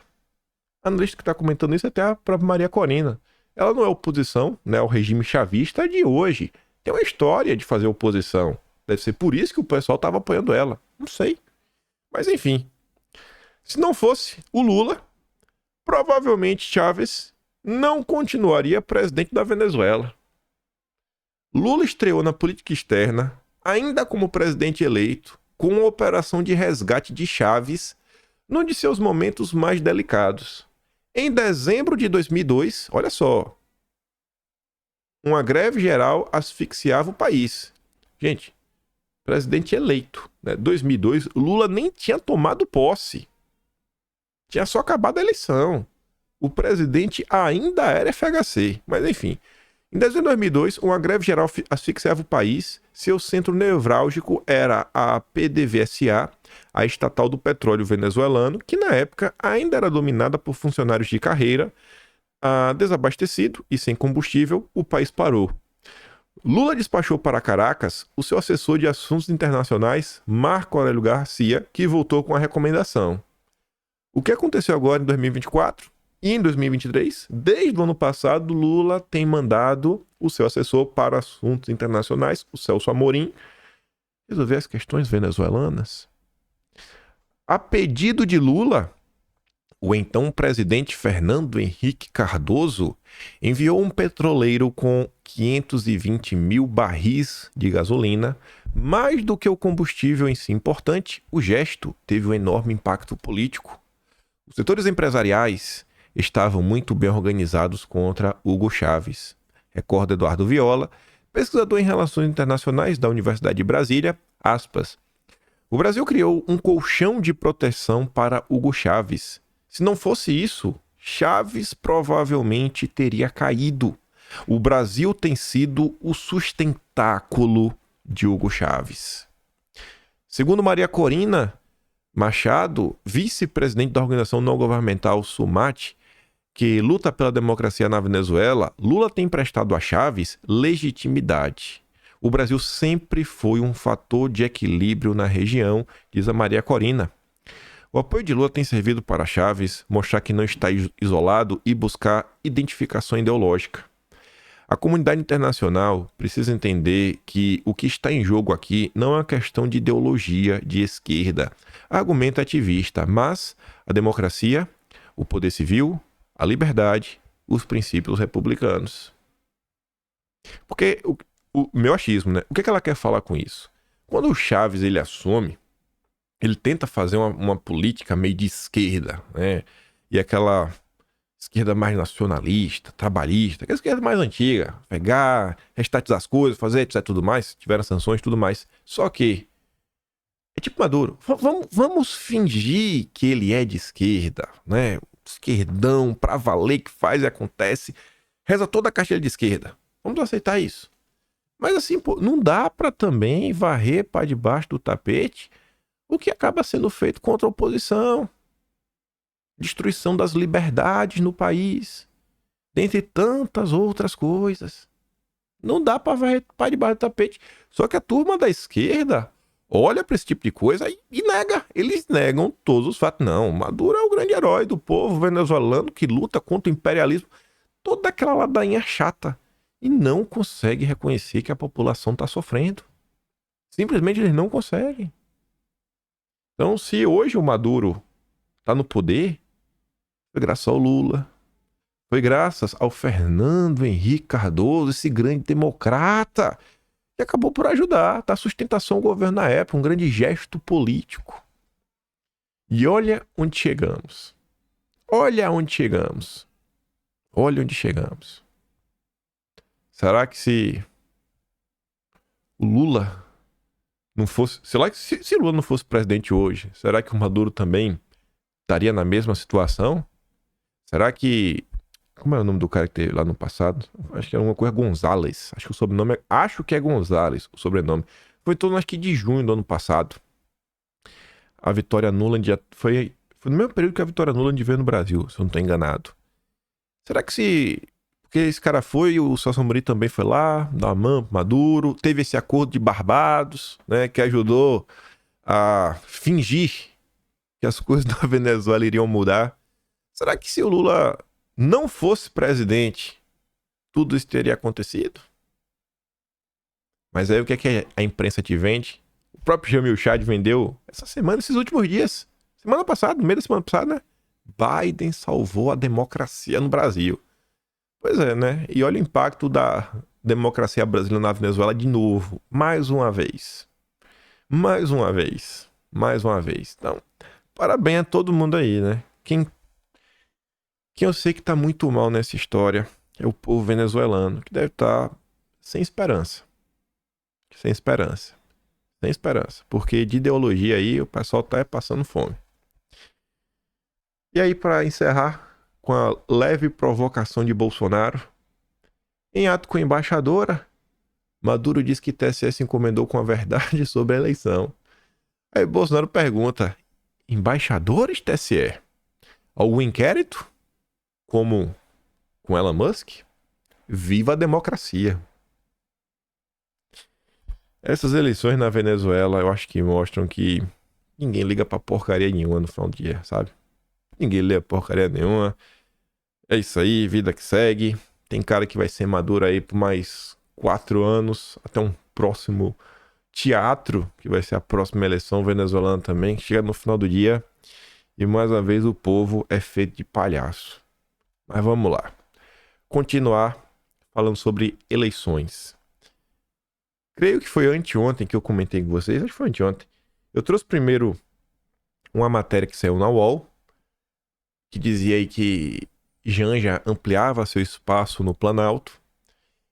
A analista que está comentando isso é até a própria Maria Corina. Ela não é oposição, né, ao regime chavista de hoje. Tem uma história de fazer oposição. Deve ser por isso que o pessoal estava apoiando ela. Não sei. Mas enfim. Se não fosse o Lula, provavelmente Chávez não continuaria presidente da Venezuela. Lula estreou na política externa, ainda como presidente eleito, com uma operação de resgate de Chávez num de seus momentos mais delicados. Em dezembro de 2002, olha só, uma greve geral asfixiava o país. Gente, presidente eleito, né? 2002, Lula nem tinha tomado posse. Tinha só acabado a eleição. O presidente ainda era FHC, mas enfim. Em dezembro de 2002, uma greve geral asfixiava o país. Seu centro nevrálgico era a PDVSA, a estatal do petróleo venezuelano, que na época ainda era dominada por funcionários de carreira. Desabastecido e sem combustível, o país parou. Lula despachou para Caracas o seu assessor de assuntos internacionais, Marco Aurélio Garcia, que voltou com a recomendação. O que aconteceu agora em 2024 e em 2023? Desde o ano passado, Lula tem mandado o seu assessor para assuntos internacionais, o Celso Amorim, resolver as questões venezuelanas. A pedido de Lula, o então presidente Fernando Henrique Cardoso enviou um petroleiro com 520 mil barris de gasolina. Mais do que o combustível em si importante, o gesto teve um enorme impacto político. Os setores empresariais estavam muito bem organizados contra Hugo Chávez. Recorda Eduardo Viola, pesquisador em relações internacionais da Universidade de Brasília, aspas, o Brasil criou um colchão de proteção para Hugo Chávez. Se não fosse isso, Chávez provavelmente teria caído. O Brasil tem sido o sustentáculo de Hugo Chávez. Segundo Maria Corina Machado, vice-presidente da organização não governamental SUMAT, que luta pela democracia na Venezuela, Lula tem prestado a Chávez legitimidade. O Brasil sempre foi um fator de equilíbrio na região, diz a Maria Corina. O apoio de Lula tem servido para Chávez mostrar que não está isolado e buscar identificação ideológica. A comunidade internacional precisa entender que o que está em jogo aqui não é uma questão de ideologia de esquerda, argumento ativista, mas a democracia, o poder civil, a liberdade, os princípios republicanos. Porque o meu achismo, né? O que ela quer falar com isso? Quando o Chávez ele assume, ele tenta fazer uma política meio de esquerda, né? E aquela esquerda mais nacionalista, trabalhista, aquela esquerda mais antiga, pegar, restatizar as coisas, fazer etc, tudo mais, tiveram sanções, tudo mais. Só que é tipo Maduro, vamos fingir que ele é de esquerda, né? Esquerdão, pra valer, que faz e acontece, reza toda a cartilha de esquerda. Vamos aceitar isso. Mas assim, pô, não dá pra também varrer para debaixo do tapete o que acaba sendo feito contra a oposição. Destruição das liberdades no país, dentre tantas outras coisas. Não dá pra varrer para debaixo do tapete. Só que a turma da esquerda olha pra esse tipo de coisa e nega. Eles negam todos os fatos. Não, Maduro é o grande herói do povo venezuelano que luta contra o imperialismo. Toda aquela ladainha chata. E não consegue reconhecer que a população tá sofrendo. Simplesmente eles não conseguem. Então, se hoje o Maduro tá no poder, foi graças ao Lula. Foi graças ao Fernando Henrique Cardoso, esse grande democrata, que acabou por ajudar, dar sustentação ao governo na época, um grande gesto político. E olha onde chegamos. Olha onde chegamos. Olha onde chegamos. Será que se o Lula não fosse... Se Lula não fosse presidente hoje, será que o Maduro também estaria na mesma situação? Será que... Como é o nome do cara que teve lá no passado? Acho que é uma coisa Gonzalez. Acho que o sobrenome é... Acho que é Gonzalez, o sobrenome. Foi em torno, acho que de junho do ano passado. A Vitória Nuland foi no mesmo período que a Vitória Nuland veio no Brasil, se eu não estou enganado. Será que se... Porque esse cara foi, o Celso Amorim também foi lá, dar uma mão pro Maduro. Teve esse acordo de Barbados, né? Que ajudou a fingir que as coisas da Venezuela iriam mudar. Será que se o Lula não fosse presidente, tudo isso teria acontecido? Mas aí o que é que a imprensa te vende? O próprio Jamil Chad vendeu essa semana, esses últimos dias. Semana passada, no meio da semana passada, né? Biden salvou a democracia no Brasil. Pois é, né? E olha o impacto da democracia brasileira na Venezuela de novo. Mais uma vez. Mais uma vez. Mais uma vez. Então, parabéns a todo mundo aí, né? Quem eu sei que tá muito mal nessa história é o povo venezuelano, que deve estar sem esperança. Sem esperança. Sem esperança. Porque de ideologia aí o pessoal tá passando fome. E aí, para encerrar, com a leve provocação de Bolsonaro, em ato com a embaixadora, Maduro diz que TSE se encomendou com a verdade sobre a eleição. Aí Bolsonaro pergunta: embaixadores TSE? Algum inquérito? Como com Elon Musk? Viva a democracia! Essas eleições na Venezuela eu acho que mostram que ninguém liga pra porcaria nenhuma no final do dia, sabe? Ninguém lê porcaria nenhuma. É isso aí, vida que segue. Tem cara que vai ser Maduro aí por mais 4 anos, até um próximo teatro, que vai ser a próxima eleição venezuelana também, que chega no final do dia. E mais uma vez o povo é feito de palhaço. Mas vamos lá. Continuar falando sobre eleições. Creio que foi anteontem que eu comentei com vocês. Acho que foi anteontem. Eu trouxe primeiro uma matéria que saiu na UOL, que dizia aí que Janja ampliava seu espaço no Planalto.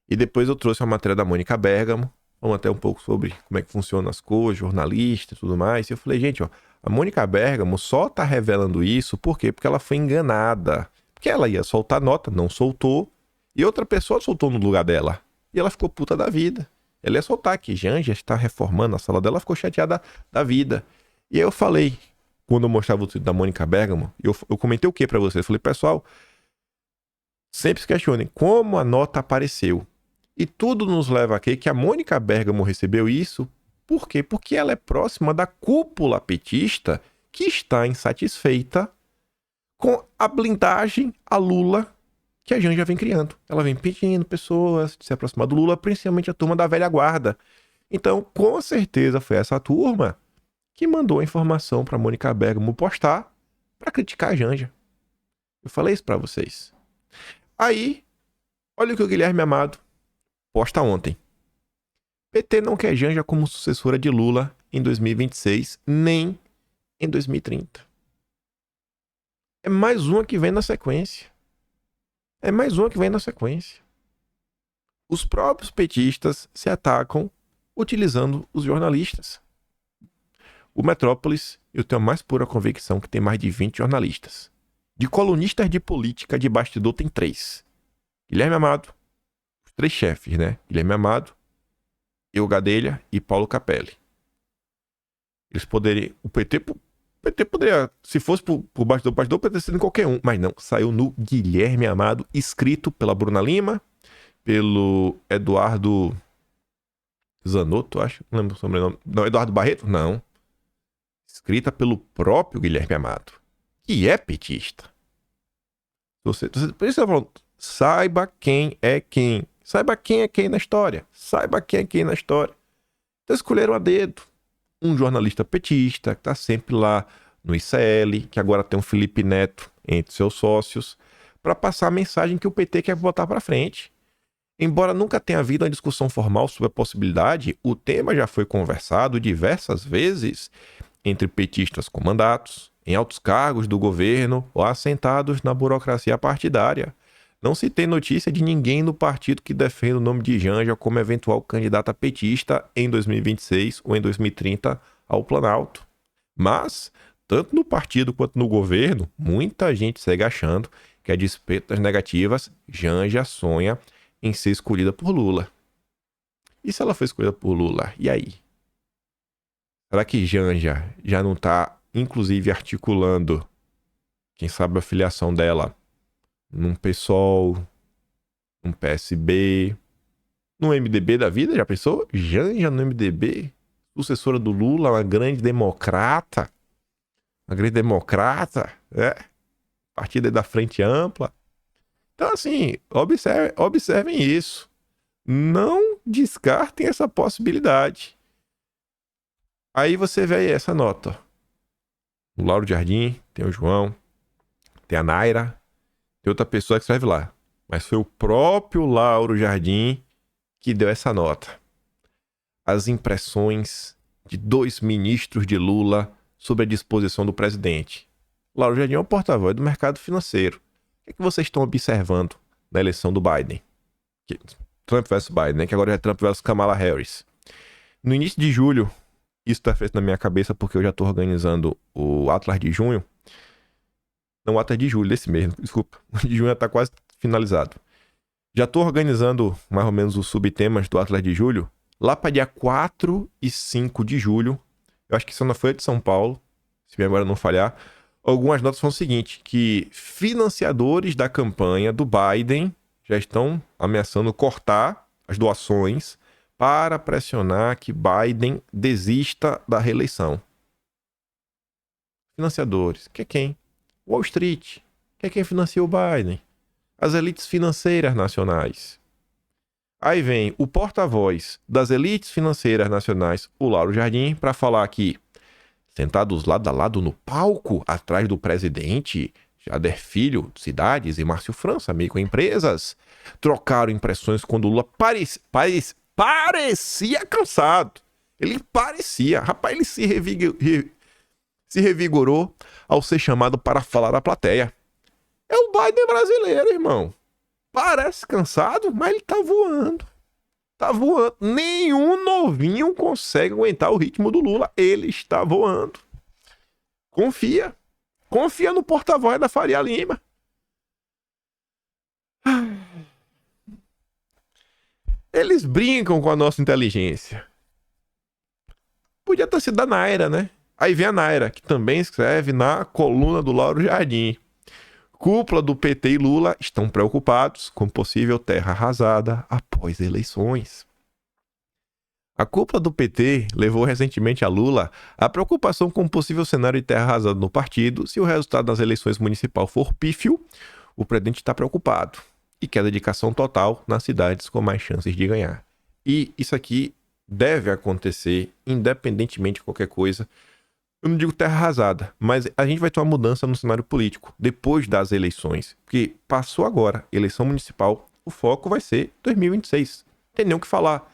E depois eu trouxe a matéria da Mônica Bergamo. Vamos até um pouco sobre como é que funcionam as coisas, jornalista e tudo mais. E eu falei, gente, ó, a Mônica Bergamo só tá revelando isso, por quê? Porque ela foi enganada. Porque ela ia soltar nota, não soltou. E outra pessoa soltou no lugar dela. E ela ficou puta da vida. Ela ia soltar que Janja está reformando a sala dela, ficou chateada da vida. E aí eu falei, quando eu mostrava o título da Mônica Bergamo, eu comentei o que pra vocês? Eu falei, pessoal, sempre se questionem como a nota apareceu. E tudo nos leva a crer que a Mônica Bergamo recebeu isso. Por quê? Porque ela é próxima da cúpula petista que está insatisfeita com a blindagem a Lula que a Janja vem criando. Ela vem pedindo pessoas de se aproximar do Lula, principalmente a turma da velha guarda. Então, com certeza foi essa turma que mandou a informação para Mônica Bergamo postar para criticar a Janja. Eu falei isso para vocês. Aí, olha o que o Guilherme Amado posta ontem. PT não quer Janja como sucessora de Lula em 2026, nem em 2030. É mais uma que vem na sequência. É mais uma que vem na sequência. Os próprios petistas se atacam utilizando os jornalistas. O Metrópolis, eu tenho a mais pura convicção que tem mais de 20 jornalistas. De colunistas de política de bastidor tem 3. Guilherme Amado, os 3 chefes, né? Guilherme Amado, Eu Gadelha e Paulo Capelli. Eles poderiam... O PT poderia, se fosse por bastidor, poderia ser em qualquer um. Mas não, saiu no Guilherme Amado, escrito pela Bruna Lima, pelo Eduardo Zanotto, acho. Não lembro o sobrenome. Não, Eduardo Barreto? Não. Escrita pelo próprio Guilherme Amado, que é petista. Por isso eu tô falando, saiba quem é quem. Saiba quem é quem na história. Saiba quem é quem na história. Então escolheram a dedo um jornalista petista, que está sempre lá no ICL, que agora tem um Felipe Neto entre seus sócios, para passar a mensagem que o PT quer botar para frente. Embora nunca tenha havido uma discussão formal sobre a possibilidade, o tema já foi conversado diversas vezes entre petistas com mandatos, em altos cargos do governo ou assentados na burocracia partidária. Não se tem notícia de ninguém no partido que defenda o nome de Janja como eventual candidata petista em 2026 ou em 2030 ao Planalto. Mas, tanto no partido quanto no governo, muita gente segue achando que, a despeito das negativas, Janja sonha em ser escolhida por Lula. E se ela for escolhida por Lula? E aí? Será que Janja já não está, inclusive, articulando, quem sabe, a filiação dela num PSOL, num PSB, num MDB da vida? Já pensou? Janja no MDB? Sucessora do Lula, uma grande democrata? Uma grande democrata, partido da Frente Ampla. Então, assim, observem isso. Não descartem essa possibilidade. Aí você vê aí essa nota. O Lauro Jardim, tem o João, tem a Naira, tem outra pessoa que escreve lá. Mas foi o próprio Lauro Jardim que deu essa nota. As impressões de 2 ministros de Lula sobre a disposição do presidente. Lauro Jardim é o porta-voz do mercado financeiro. O que vocês estão observando na eleição do Biden? Trump versus Biden, né? Que agora é Trump versus Kamala Harris. No início de julho, isso está feito na minha cabeça porque eu já estou organizando o Atlas de junho. Não, o Atlas de julho, desse mês, desculpa. O de junho está quase finalizado. Já estou organizando mais ou menos os subtemas do Atlas de julho. Lá para dia 4 e 5 de julho, eu acho que isso na Folha de São Paulo, se minha memória não falhar, algumas notas falam o seguinte, que financiadores da campanha do Biden já estão ameaçando cortar as doações para pressionar que Biden desista da reeleição. Financiadores. Que é quem? Wall Street. Que é quem financia o Biden? As elites financeiras nacionais. Aí vem o porta-voz das elites financeiras nacionais, o Lauro Jardim, para falar que, sentados lado a lado no palco, atrás do presidente, Jader Filho, Cidades e Márcio França, amigo empresas, trocaram impressões quando o Lula parecia cansado. Ele parecia. Rapaz, ele se revigorou ao ser chamado para falar à plateia. É o Biden brasileiro, irmão. Parece cansado, mas ele tá voando. Tá voando. Nenhum novinho consegue aguentar o ritmo do Lula. Ele está voando. Confia. Confia no porta-voz da Faria Lima. Eles brincam com a nossa inteligência. Podia ter sido da Naira, né? Aí vem a Naira, que também escreve na coluna do Lauro Jardim. Cúpula do PT e Lula estão preocupados com possível terra arrasada após eleições. A cúpula do PT levou recentemente a Lula à preocupação com o possível cenário de terra arrasada no partido. Se o resultado das eleições municipais for pífio, o presidente está preocupado e quer dedicação total nas cidades com mais chances de ganhar. E isso aqui deve acontecer independentemente de qualquer coisa. Eu não digo terra arrasada, mas a gente vai ter uma mudança no cenário político depois das eleições. Porque passou agora, eleição municipal, o foco vai ser 2026. Não tem nem o que falar.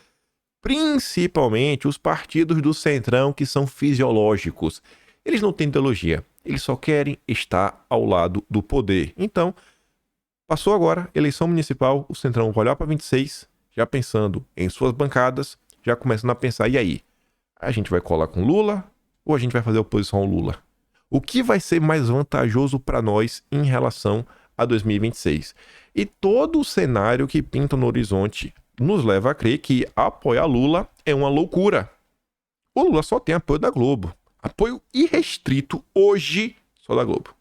Principalmente os partidos do Centrão que são fisiológicos. Eles não têm ideologia, eles só querem estar ao lado do poder. Então, passou agora, eleição municipal, o Centrão vai olhar para 26, já pensando em suas bancadas, já começando a pensar, e aí? A gente vai colar com Lula ou a gente vai fazer oposição ao Lula? O que vai ser mais vantajoso para nós em relação a 2026? E todo o cenário que pinta no horizonte nos leva a crer que apoiar Lula é uma loucura. O Lula só tem apoio da Globo. Apoio irrestrito hoje só da Globo.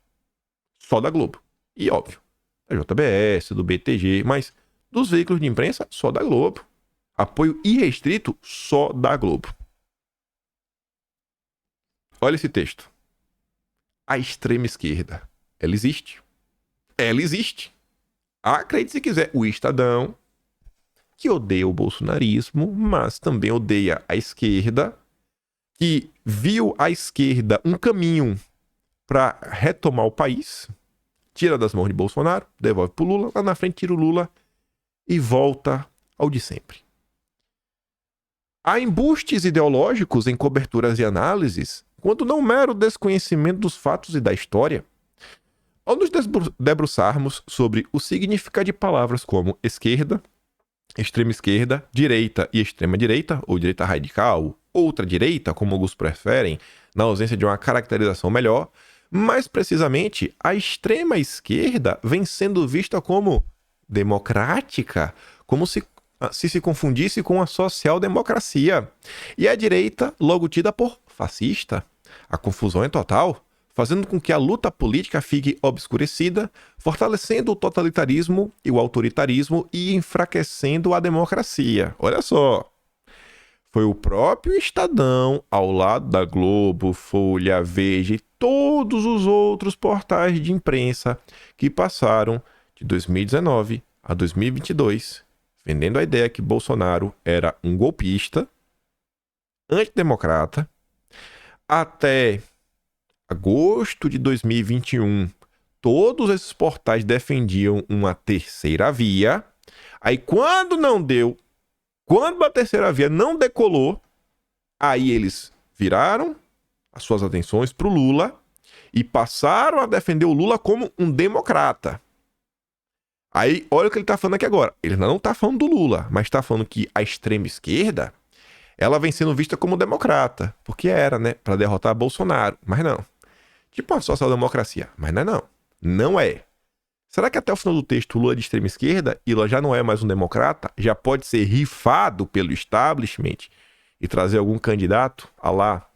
Só da Globo. E óbvio, da JBS, do BTG, mas Dos veículos de imprensa, só da Globo. Apoio irrestrito, só da Globo. Olha esse texto. A extrema esquerda, ela existe. Ela existe. Acredite se quiser, o Estadão, que odeia o bolsonarismo, mas também odeia a esquerda, que viu a esquerda um caminho para retomar o país, tira das mãos de Bolsonaro, devolve pro Lula, lá na frente tira o Lula e volta ao de sempre. Há embustes ideológicos em coberturas e análises, quando não mero desconhecimento dos fatos e da história. Ao nos debruçarmos sobre o significado de palavras como esquerda, extrema esquerda, direita e extrema direita, ou direita radical, outra direita, como alguns preferem, na ausência de uma caracterização melhor, mais precisamente, a extrema esquerda vem sendo vista como democrática, como se confundisse com a social-democracia. E a direita, logo tida por fascista. A confusão é total, fazendo com que a luta política fique obscurecida, fortalecendo o totalitarismo e o autoritarismo e enfraquecendo a democracia. Olha só. Foi o próprio Estadão, ao lado da Globo, Folha, Veja e todos os outros portais de imprensa que passaram de 2019 a 2022, vendendo a ideia que Bolsonaro era um golpista, antidemocrata, até agosto de 2021, todos esses portais defendiam uma terceira via. Aí quando não deu, quando a terceira via não decolou, aí eles viraram as suas atenções para o Lula e passaram a defender o Lula como um democrata. Aí, olha o que ele está falando aqui agora. Ele não está falando do Lula, mas está falando que a extrema esquerda, ela vem sendo vista como democrata, porque era, né, para derrotar Bolsonaro, mas não. Tipo uma social-democracia, mas não é não. Não é. Será que até o final do texto o Lula é de extrema esquerda e Lula já não é mais um democrata? Já pode ser rifado pelo establishment e trazer algum candidato a lá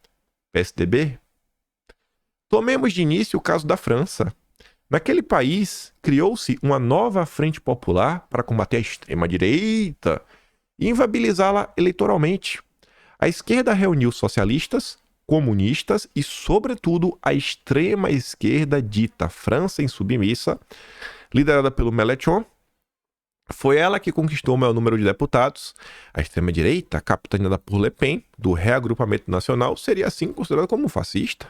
PSDB? Tomemos de início o caso da França. Naquele país, criou-se uma nova frente popular para combater a extrema-direita e inviabilizá-la eleitoralmente. A esquerda reuniu socialistas, comunistas e, sobretudo, a extrema-esquerda dita França Insubmissa, liderada pelo Mélenchon. Foi ela que conquistou o maior número de deputados. A extrema-direita, capitaneada por Le Pen, do Reagrupamento Nacional, seria assim considerada como fascista.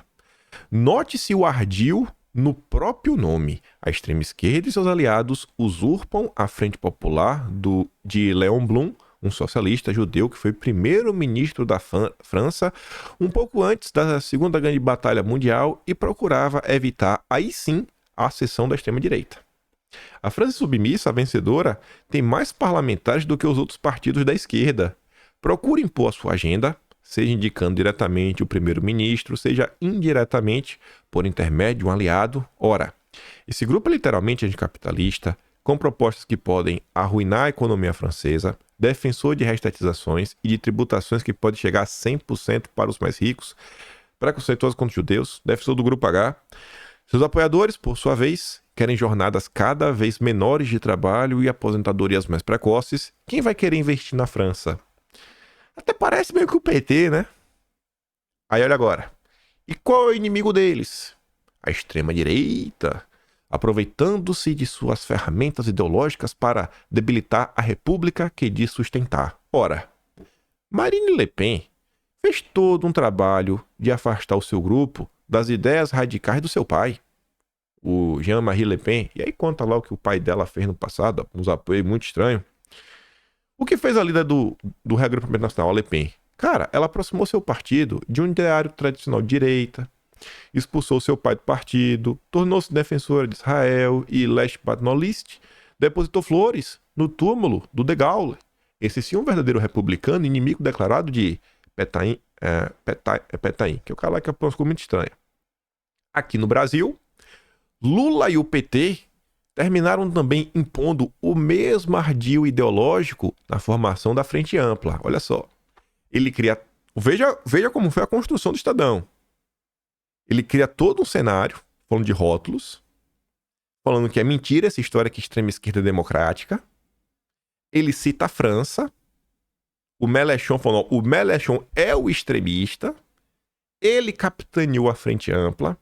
Note-se o ardil no próprio nome. A extrema-esquerda e seus aliados usurpam a Frente Popular de Léon Blum, um socialista judeu que foi primeiro-ministro da França um pouco antes da Segunda Grande Batalha Mundial e procurava evitar, aí sim, a ascensão da extrema-direita. A França submissa, a vencedora, tem mais parlamentares do que os outros partidos da esquerda. Procura impor a sua agenda, seja indicando diretamente o primeiro-ministro, seja indiretamente por intermédio de um aliado. Ora, esse grupo é literalmente anticapitalista, com propostas que podem arruinar a economia francesa, defensor de reestatizações e de tributações que podem chegar a 100% para os mais ricos, preconceituoso contra os judeus, defensor do Grupo H. Seus apoiadores, por sua vez, querem jornadas cada vez menores de trabalho e aposentadorias mais precoces. Quem vai querer investir na França? Até parece meio que o PT, né? Aí olha agora. E qual é o inimigo deles? A extrema-direita, aproveitando-se de suas ferramentas ideológicas para debilitar a república que diz sustentar. Ora, Marine Le Pen fez todo um trabalho de afastar o seu grupo das ideias radicais do seu pai, o Jean-Marie Le Pen. E aí conta lá o que o pai dela fez no passado, uns apoios muito estranhos. O que fez a líder do Reagrupamento Nacional, a Le Pen? Cara, ela aproximou seu partido de um ideário tradicional de direita, expulsou seu pai do partido, tornou-se defensora de Israel e, last but not least, depositou flores no túmulo do De Gaulle. Esse sim é um verdadeiro republicano, inimigo declarado de Pétain, que é o cara lá que a pronúncia ficou muito estranha. Aqui no Brasil, Lula e o PT terminaram também impondo o mesmo ardil ideológico na formação da Frente Ampla. Olha só. Ele cria... Veja como foi a construção do Estadão. Ele cria todo um cenário, falando de rótulos, falando que é mentira essa história que a extrema esquerda é democrática. Ele cita a França. O Mélenchon falou, o Mélenchon é o extremista. Ele capitaneou a Frente Ampla.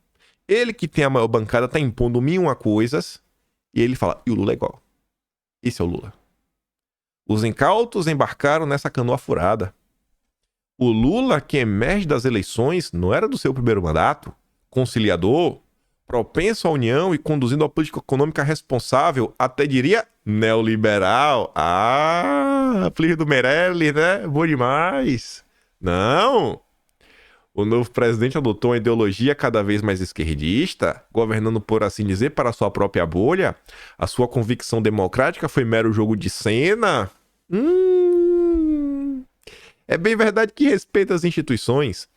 Ele que tem a maior bancada tá impondo mil e uma coisas. E ele fala, e o Lula é igual. Esse é o Lula. Os incautos embarcaram nessa canoa furada. O Lula, que emerge das eleições, não era do seu primeiro mandato. Conciliador, propenso à união e conduzindo a política econômica responsável, até diria neoliberal. Ah, apelido do Meirelles, né? Bom demais. Não. O novo presidente adotou uma ideologia cada vez mais esquerdista, governando, por assim dizer, para sua própria bolha. A sua convicção democrática foi mero jogo de cena. É bem verdade que respeita as instituições,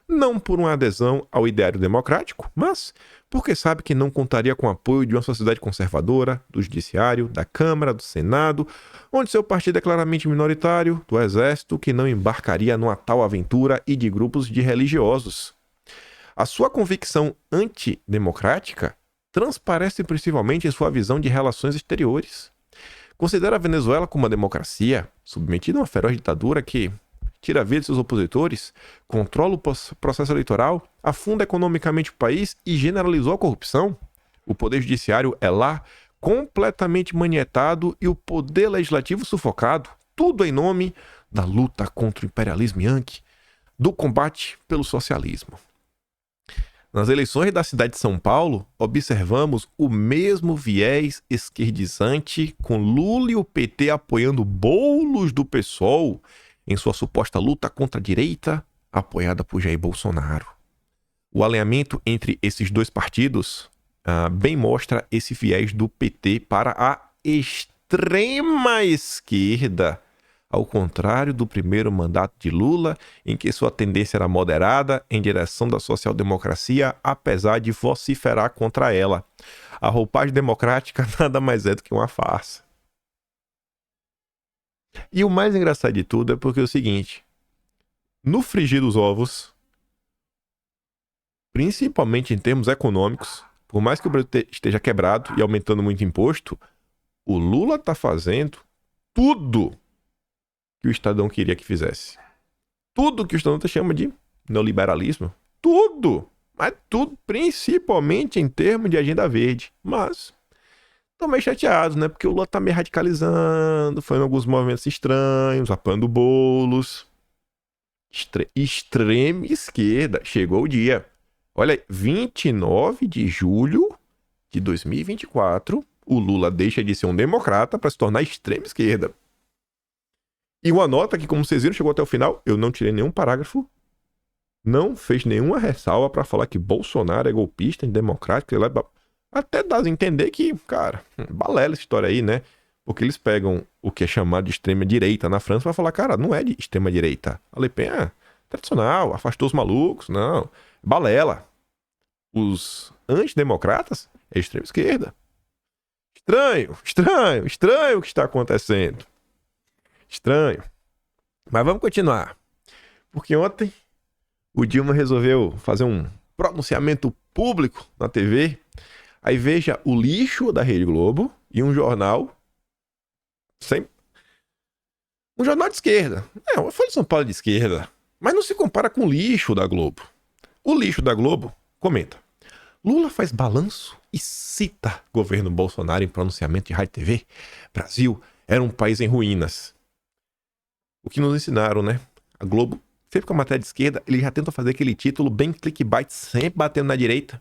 não por uma adesão ao ideário democrático, mas porque sabe que não contaria com o apoio de uma sociedade conservadora, do judiciário, da Câmara, do Senado, onde seu partido é claramente minoritário, do Exército, que não embarcaria numa tal aventura, e de grupos de religiosos. A sua convicção antidemocrática transparece principalmente em sua visão de relações exteriores. Considera a Venezuela como uma democracia, submetida a uma feroz ditadura que tira a vida de seus opositores, controla o processo eleitoral, afunda economicamente o país e generalizou a corrupção. O poder judiciário é lá completamente manietado e o poder legislativo sufocado. Tudo em nome da luta contra o imperialismo yankee, do combate pelo socialismo. Nas eleições da cidade de São Paulo, observamos o mesmo viés esquerdizante, com Lula e o PT apoiando bolos do PSOL em sua suposta luta contra a direita, apoiada por Jair Bolsonaro. O alinhamento entre esses dois partidos bem mostra esse viés do PT para a extrema esquerda, ao contrário do primeiro mandato de Lula, em que sua tendência era moderada em direção da social-democracia, apesar de vociferar contra ela. A roupagem democrática nada mais é do que uma farsa. E o mais engraçado de tudo é porque é o seguinte, no frigir dos ovos, principalmente em termos econômicos, por mais que o Brasil esteja quebrado e aumentando muito imposto, o Lula está fazendo tudo que o Estadão queria que fizesse. Tudo que o Estadão chama de neoliberalismo. Tudo! Mas tudo, principalmente em termos de agenda verde. Mas tô meio chateado, né? Porque o Lula tá meio radicalizando, fazendo alguns movimentos estranhos, apoiando bolos. Extrema esquerda. Chegou o dia. Olha aí, 29 de julho de 2024, o Lula deixa de ser um democrata para se tornar extrema esquerda. E uma nota que, como vocês viram, chegou até o final, eu não tirei nenhum parágrafo, não fez nenhuma ressalva para falar que Bolsonaro é golpista, democrático, até dá a entender que, cara, balela essa história aí, né? Porque eles pegam o que é chamado de extrema-direita na França para falar, cara, não é de extrema-direita. A Le Pen é tradicional, afastou os malucos, não, balela. Os antidemocratas é extrema-esquerda. Estranho o que está acontecendo. Estranho. Mas vamos continuar. Porque ontem o Dilma resolveu fazer um pronunciamento público na TV. Aí veja o lixo da Rede Globo e um jornal um jornal de esquerda. A Folha de São Paulo é de esquerda. Mas não se compara com o lixo da Globo. O lixo da Globo comenta. Lula faz balanço e cita governo Bolsonaro em pronunciamento de rádio e TV. Brasil era um país em ruínas. O que nos ensinaram, né? A Globo, sempre com a matéria de esquerda, ele já tenta fazer aquele título bem clickbait, sempre batendo na direita.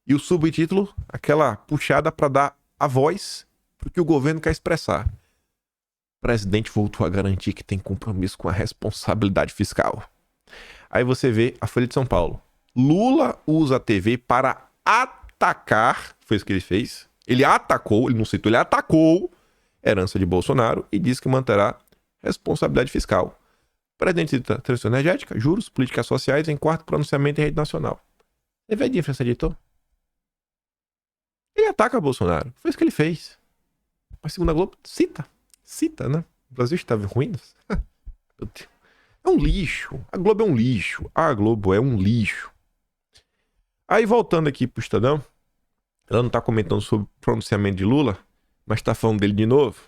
E o subtítulo, aquela puxada para dar a voz pro que o governo quer expressar. O presidente voltou a garantir que tem compromisso com a responsabilidade fiscal. Aí você vê a Folha de São Paulo. Lula usa a TV para atacar, foi isso que ele fez. Ele atacou, ele não citou, ele atacou a herança de Bolsonaro e disse que manterá responsabilidade fiscal. O presidente cita transição energética, juros, políticas sociais em quarto pronunciamento em rede nacional. Você vê a diferença, editor? Ele ataca Bolsonaro. Foi isso que ele fez. Mas segundo a Globo, cita, né? O Brasil estava em ruínas. Meu Deus. É um lixo. A Globo é um lixo. A Globo é um lixo. Aí voltando aqui pro Estadão, ela não tá comentando sobre o pronunciamento de Lula, mas tá falando dele de novo.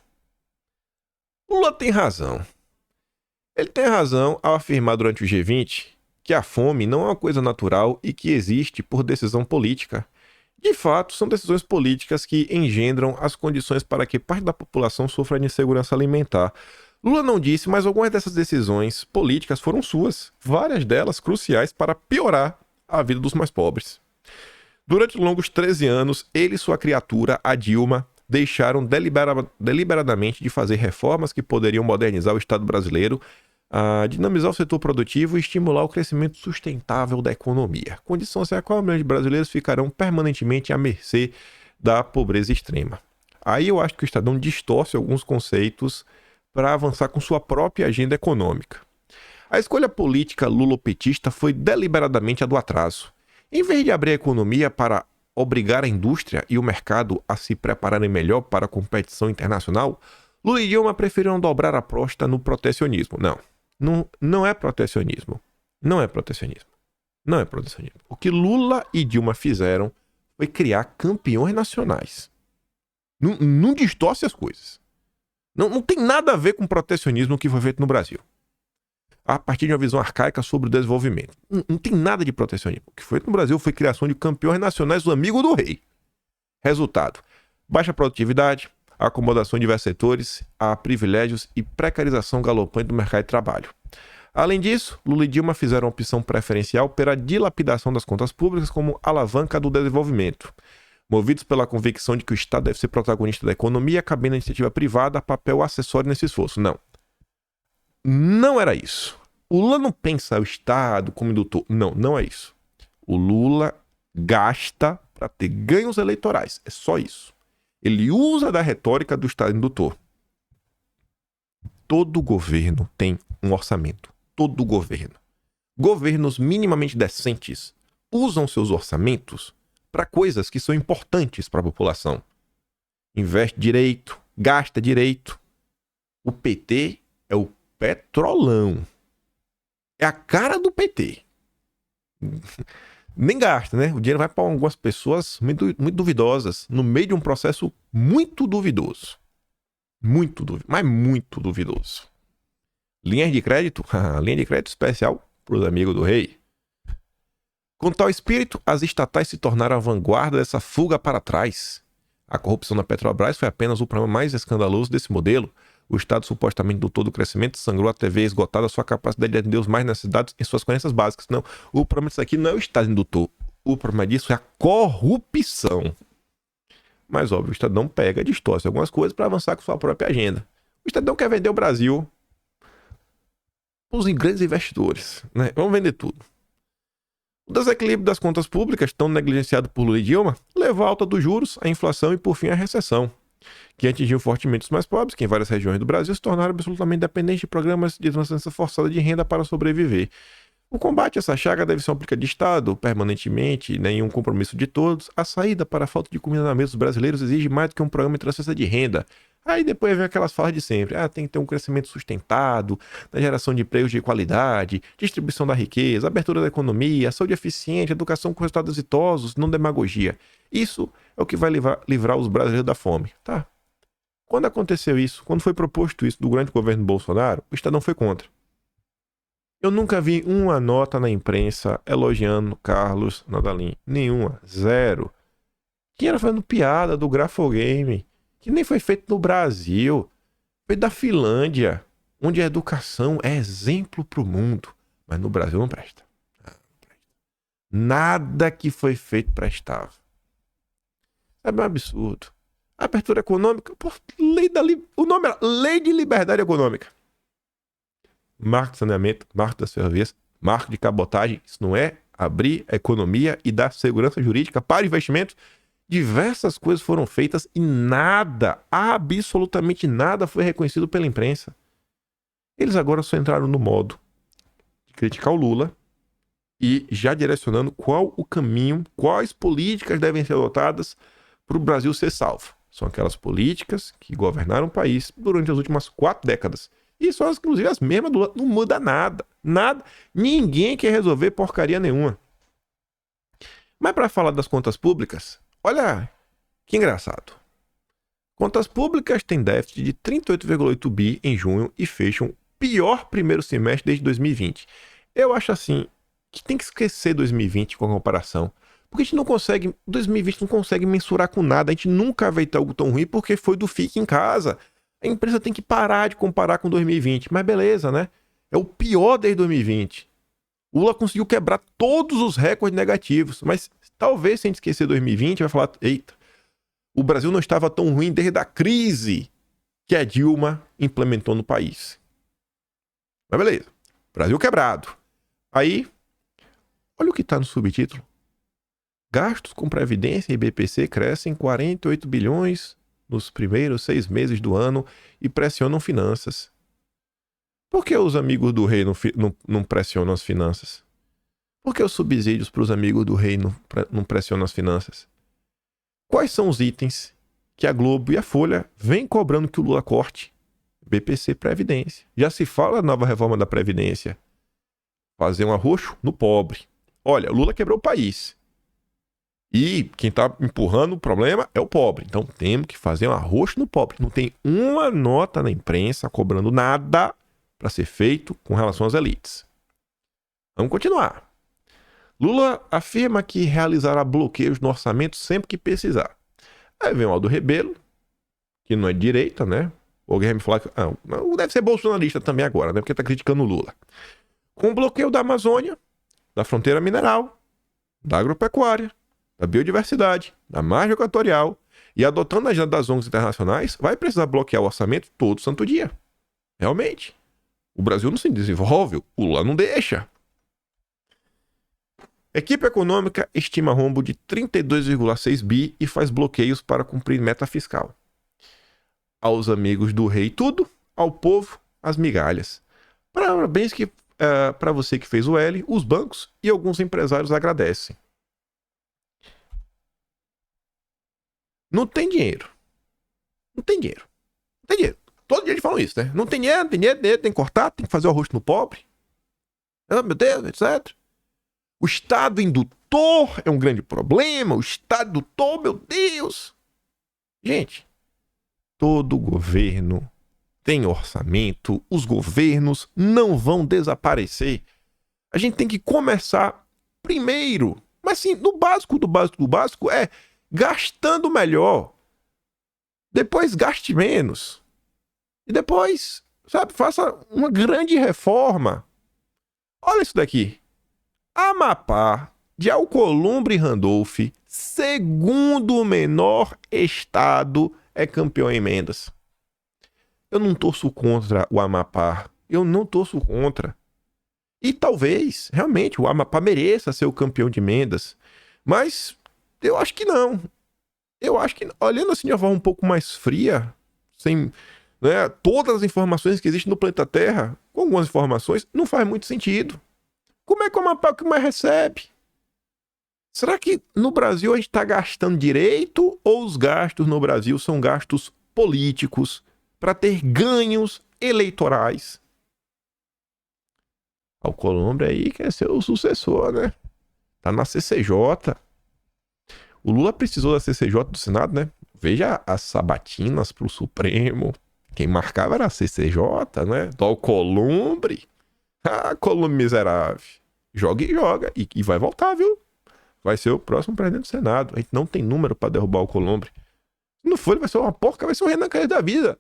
Lula tem razão. Ele tem razão ao afirmar durante o G20 que a fome não é uma coisa natural e que existe por decisão política. De fato, são decisões políticas que engendram as condições para que parte da população sofra de insegurança alimentar. Lula não disse, mas algumas dessas decisões políticas foram suas, várias delas cruciais para piorar a vida dos mais pobres. Durante longos 13 anos, ele e sua criatura, a Dilma, deixaram deliberadamente de fazer reformas que poderiam modernizar o Estado brasileiro, dinamizar o setor produtivo e estimular o crescimento sustentável da economia, condição sem a qual milhões de brasileiros ficarão permanentemente à mercê da pobreza extrema. Aí eu acho que o Estadão distorce alguns conceitos para avançar com sua própria agenda econômica. A escolha política lulopetista foi deliberadamente a do atraso. Em vez de abrir a economia para obrigar a indústria e o mercado a se prepararem melhor para a competição internacional, Lula e Dilma preferiram dobrar a aposta no protecionismo. Não é protecionismo. Não é protecionismo. Não é protecionismo. O que Lula e Dilma fizeram foi criar campeões nacionais. Não distorce as coisas. Não tem nada a ver com protecionismo que foi feito no Brasil. A partir de uma visão arcaica sobre o desenvolvimento. Não tem nada de protecionismo. O que foi feito no Brasil foi criação de campeões nacionais do amigo do rei. Resultado: baixa produtividade, acomodação de diversos setores, a privilégios e precarização galopante do mercado de trabalho. Além disso, Lula e Dilma fizeram uma opção preferencial pela dilapidação das contas públicas como alavanca do desenvolvimento. Movidos pela convicção de que o Estado deve ser protagonista da economia, cabendo à iniciativa privada papel acessório nesse esforço. Não era isso. O Lula não pensa o Estado como indutor. Não é isso. O Lula gasta para ter ganhos eleitorais. É só isso. Ele usa da retórica do Estado indutor. Todo governo tem um orçamento. Todo governo. Governos minimamente decentes usam seus orçamentos para coisas que são importantes para a população. Investe direito, gasta direito. O PT é o petrolão. É a cara do PT. Nem gasta, né? O dinheiro vai para algumas pessoas muito duvidosas, no meio de um processo muito duvidoso. Mas muito duvidoso. Linhas de crédito? Linha de crédito especial para os amigos do rei. Com tal espírito, as estatais se tornaram a vanguarda dessa fuga para trás. A corrupção na Petrobras foi apenas o problema mais escandaloso desse modelo. O Estado supostamente do todo crescimento sangrou até ver esgotada sua capacidade de atender os mais necessitados em suas carências básicas. Não, o problema disso aqui não é o Estado indutor. O problema disso é a corrupção. Mas, óbvio, o Estadão pega, distorce algumas coisas para avançar com sua própria agenda. O Estadão quer vender o Brasil para os grandes investidores, né? Vamos vender tudo. O desequilíbrio das contas públicas, tão negligenciado por Lula e Dilma, levou à alta dos juros, à inflação e, por fim, à recessão, que atingiu fortemente os mais pobres, que em várias regiões do Brasil se tornaram absolutamente dependentes de programas de transferência forçada de renda para sobreviver. O combate a essa chaga deve ser uma política de Estado, permanentemente, nenhum compromisso de todos. A saída para a falta de comida na mesa dos brasileiros exige mais do que um programa de transferência de renda. Aí depois vem aquelas falas de sempre. Tem que ter um crescimento sustentado, da geração de empregos de qualidade, distribuição da riqueza, abertura da economia, saúde eficiente, educação com resultados exitosos, não demagogia. Isso é o que vai livrar os brasileiros da fome. Tá? Quando aconteceu isso, quando foi proposto isso durante o governo Bolsonaro, o Estadão foi contra. Eu nunca vi uma nota na imprensa elogiando Carlos Nadalim. Nenhuma. Zero. Que era fazendo piada do Grafogame, que nem foi feito no Brasil. Foi da Finlândia, onde a educação é exemplo pro mundo. Mas no Brasil não presta. Nada que foi feito prestava. Sabe, é um absurdo. A abertura econômica, o nome era Lei de Liberdade Econômica. Marco de saneamento, marco das ferrovias, marco de cabotagem. Isso não é abrir a economia e dar segurança jurídica para investimentos. Diversas coisas foram feitas e nada, absolutamente nada foi reconhecido pela imprensa. Eles agora só entraram no modo de criticar o Lula e já direcionando qual o caminho, quais políticas devem ser adotadas para o Brasil ser salvo. São aquelas políticas que governaram o país durante as últimas 4 décadas. E são, inclusive, as mesmas do Lula. Não muda nada. Nada. Ninguém quer resolver porcaria nenhuma. Mas para falar das contas públicas, olha que engraçado. Contas públicas têm déficit de 38,8 bi em junho e fecham o pior primeiro semestre desde 2020. Eu acho assim que tem que esquecer 2020 com a comparação. Porque a gente não consegue, 2020 não consegue mensurar com nada. A gente nunca vai ter algo tão ruim porque foi do fique em casa. A empresa tem que parar de comparar com 2020. Mas beleza, né? É o pior desde 2020. O Lula conseguiu quebrar todos os recordes negativos. Mas talvez, se a gente esquecer 2020, vai falar, eita, o Brasil não estava tão ruim desde a crise que a Dilma implementou no país. Mas beleza, Brasil quebrado. Aí, olha o que está no subtítulo. Gastos com Previdência e BPC crescem 48 bilhões nos primeiros 6 meses do ano e pressionam finanças. Por que os amigos do rei não pressionam as finanças? Por que os subsídios para os amigos do rei não pressionam as finanças? Quais são os itens que a Globo e a Folha vêm cobrando que o Lula corte? BPC Previdência. Já se fala da nova reforma da Previdência. Fazer um arroxo no pobre. Olha, Lula quebrou o país. E quem está empurrando o problema é o pobre. Então temos que fazer um arroxo no pobre. Não tem uma nota na imprensa cobrando nada para ser feito com relação às elites. Vamos continuar. Lula afirma que realizará bloqueios no orçamento sempre que precisar. Aí vem o Aldo Rebelo, que não é de direita, né? Alguém vai me falar que deve ser bolsonarista também agora, né? Porque está criticando o Lula. Com o bloqueio da Amazônia, da fronteira mineral, da agropecuária, da biodiversidade, da margem equatorial e adotando a agenda das ONGs internacionais, vai precisar bloquear o orçamento todo santo dia. Realmente. O Brasil não se desenvolve, o Lula não deixa. Equipe econômica estima rombo de 32,6 bi e faz bloqueios para cumprir meta fiscal. Aos amigos do rei tudo, ao povo as migalhas. Parabéns para você que fez o L, os bancos e alguns empresários agradecem. Não tem dinheiro. Não tem dinheiro. Não tem dinheiro. Todo dia eles falam isso, né? Não tem dinheiro, tem que cortar, tem que fazer o arroz no pobre. Ah, meu Deus, etc. O Estado indutor é um grande problema. O Estado indutor, meu Deus. Gente, todo governo tem orçamento. Os governos não vão desaparecer. A gente tem que começar primeiro. Mas sim, no básico do básico do básico é gastando melhor. Depois gaste menos. E depois, sabe, faça uma grande reforma. Olha isso daqui. Amapá, de Alcolumbre e Randolph, segundo menor estado, é campeão em emendas. Eu não torço contra o Amapá. Eu não torço contra. E talvez, realmente, o Amapá mereça ser o campeão de emendas. Mas eu acho que não. Eu acho que, olhando assim de uma forma um pouco mais fria, sem todas as informações que existem no planeta Terra, com algumas informações, não faz muito sentido. Como é que o Amapá que mais recebe? Será que no Brasil a gente está gastando direito ou os gastos no Brasil são gastos políticos para ter ganhos eleitorais? Alcolumbre aí quer ser o sucessor, né? Tá na CCJ. O Lula precisou da CCJ do Senado, né? Veja as sabatinas pro Supremo. Quem marcava era a CCJ, né? Do Alcolumbre. Ah, Columbre miserável. Joga e joga. E vai voltar, viu? Vai ser o próximo presidente do Senado. A gente não tem número pra derrubar o Alcolumbre. Se não for, ele vai ser uma porca, vai ser um Renan Calheiros da vida.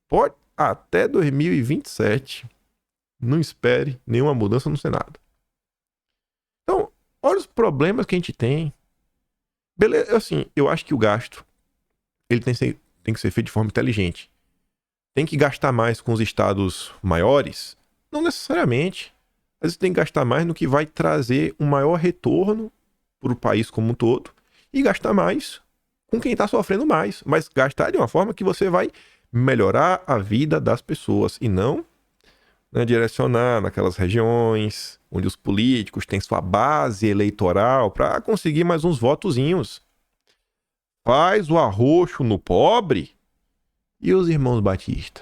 Pode até 2027. Não espere nenhuma mudança no Senado. Então, olha os problemas que a gente tem. Beleza, assim, eu acho que o gasto ele tem que ser feito de forma inteligente. Tem que gastar mais com os estados maiores? Não necessariamente. Às vezes tem que gastar mais no que vai trazer um maior retorno para o país como um todo e gastar mais com quem está sofrendo mais. Mas gastar de uma forma que você vai melhorar a vida das pessoas e não direcionar naquelas regiões onde os políticos têm sua base eleitoral para conseguir mais uns votozinhos. Faz o arroxo no pobre e os irmãos Batista.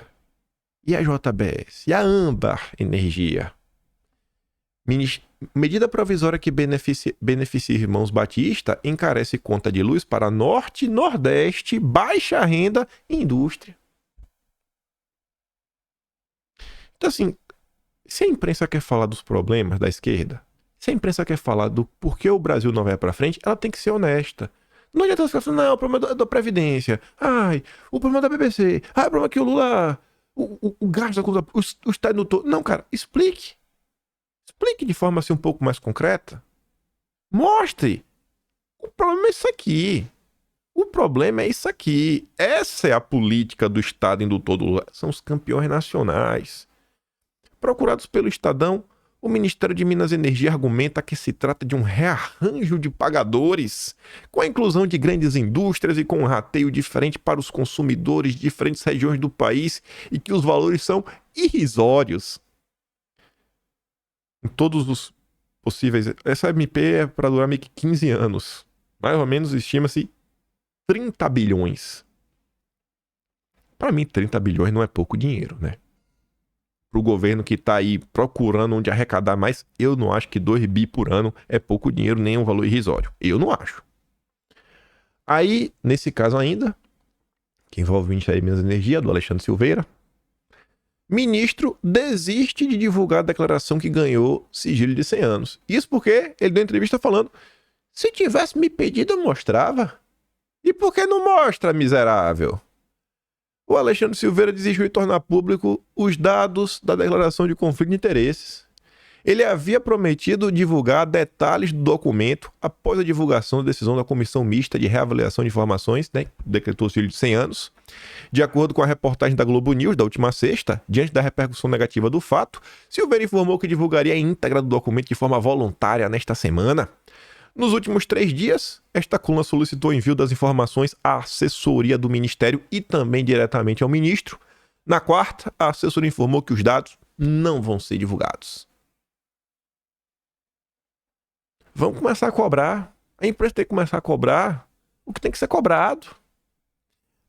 E a JBS? E a Âmbar Energia? Medida provisória que beneficia irmãos Batista encarece conta de luz para Norte, Nordeste, baixa renda e indústria. Então, assim, se a imprensa quer falar dos problemas da esquerda, se a imprensa quer falar do porquê o Brasil não vai para frente, ela tem que ser honesta. Não adianta ficar falando, não, o problema é da Previdência. Ai, o problema é da BBC. Ai, o problema é que o Lula... O gasto da cultura... O Estado no todo... Não, cara, explique. Explique de forma assim um pouco mais concreta. Mostre. O problema é isso aqui. O problema é isso aqui. Essa é a política do Estado indutor do Lula. São os campeões nacionais. Procurados pelo Estadão, o Ministério de Minas e Energia argumenta que se trata de um rearranjo de pagadores, com a inclusão de grandes indústrias e com um rateio diferente para os consumidores de diferentes regiões do país e que os valores são irrisórios. Em todos os possíveis... Essa MP é para durar meio que 15 anos. Mais ou menos estima-se 30 bilhões. Para mim, 30 bilhões não é pouco dinheiro, né? Para o governo que está aí procurando onde arrecadar mais, eu não acho que 2 bi por ano é pouco dinheiro, nem um valor irrisório. Eu não acho. Aí, nesse caso ainda, que envolve o Ministério de Minas e Energia, do Alexandre Silveira, ministro desiste de divulgar a declaração que ganhou sigilo de 100 anos. Isso porque ele deu entrevista falando, se tivesse me pedido eu mostrava. E por que não mostra, miserável? O Alexandre Silveira desistiu de tornar público os dados da declaração de conflito de interesses. Ele havia prometido divulgar detalhes do documento após a divulgação da decisão da Comissão Mista de Reavaliação de Informações, né, que decretou o sigilo de 100 anos. De acordo com a reportagem da Globo News da última sexta, diante da repercussão negativa do fato, Silveira informou que divulgaria a íntegra do documento de forma voluntária nesta semana. Nos últimos 3 dias, esta coluna solicitou o envio das informações à assessoria do Ministério e também diretamente ao ministro. Na quarta, a assessoria informou que os dados não vão ser divulgados. Vamos começar a cobrar. A empresa tem que começar a cobrar o que tem que ser cobrado.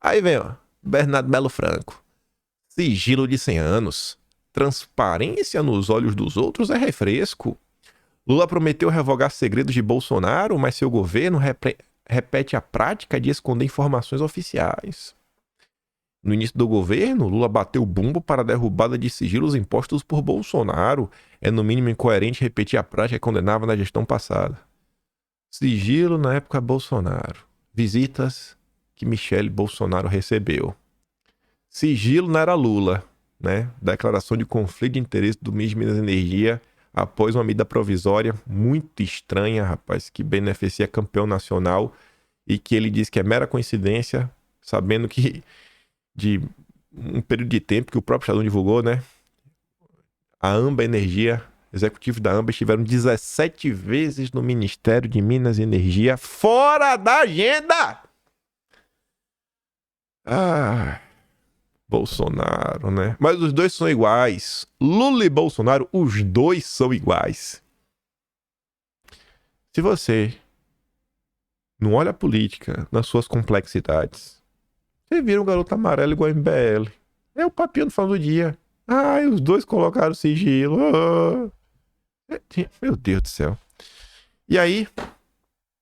Aí vem, ó, Bernardo Melo Franco. Sigilo de 100 anos. Transparência nos olhos dos outros é refresco. Lula prometeu revogar segredos de Bolsonaro, mas seu governo repete a prática de esconder informações oficiais. No início do governo, Lula bateu bumbo para a derrubada de sigilos impostos por Bolsonaro. É no mínimo incoerente repetir a prática que condenava na gestão passada. Sigilo na época Bolsonaro. Visitas que Michele Bolsonaro recebeu. Sigilo na era Lula, né? Declaração de conflito de interesse do ministro de Minas e Energia após uma medida provisória muito estranha, rapaz, que beneficia campeão nacional e que ele diz que é mera coincidência, sabendo que de um período de tempo que o próprio Estadão divulgou, né? A Amba Energia, executivos da Amba estiveram 17 vezes no Ministério de Minas e Energia, fora da agenda! Bolsonaro, né? Mas os dois são iguais. Lula e Bolsonaro, os dois são iguais. Se você não olha a política nas suas complexidades, você vira um garoto amarelo igual a MBL. É o papinho no final do dia. Ai, os dois colocaram sigilo. Meu Deus do céu. E aí,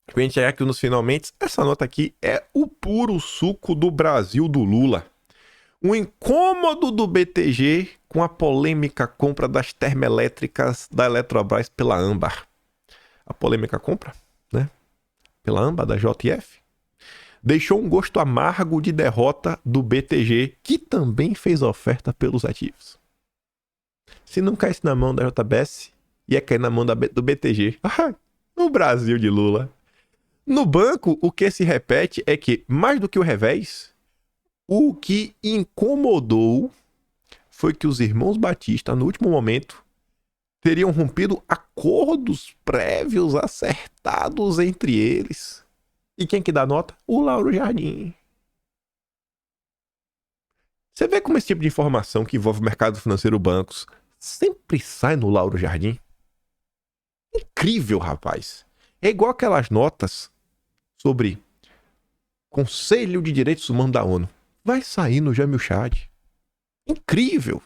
pra gente chegar aqui nos finalmente, essa nota aqui é o puro suco do Brasil do Lula. O incômodo do BTG com a polêmica compra das termoelétricas da Eletrobras pela Âmbar. A polêmica compra, né? Pela Âmbar, da JF, deixou um gosto amargo de derrota do BTG, que também fez oferta pelos ativos. Se não caísse na mão da JBS, ia cair na mão do BTG. O Brasil de Lula. No banco, o que se repete é que, mais do que o revés, o que incomodou foi que os irmãos Batista, no último momento, teriam rompido acordos prévios acertados entre eles. E quem que dá nota? O Lauro Jardim. Você vê como esse tipo de informação que envolve o mercado financeiro, bancos, sempre sai no Lauro Jardim? Incrível, rapaz. É igual aquelas notas sobre Conselho de Direitos Humanos da ONU. Vai sair no Jamil Chad. Incrível.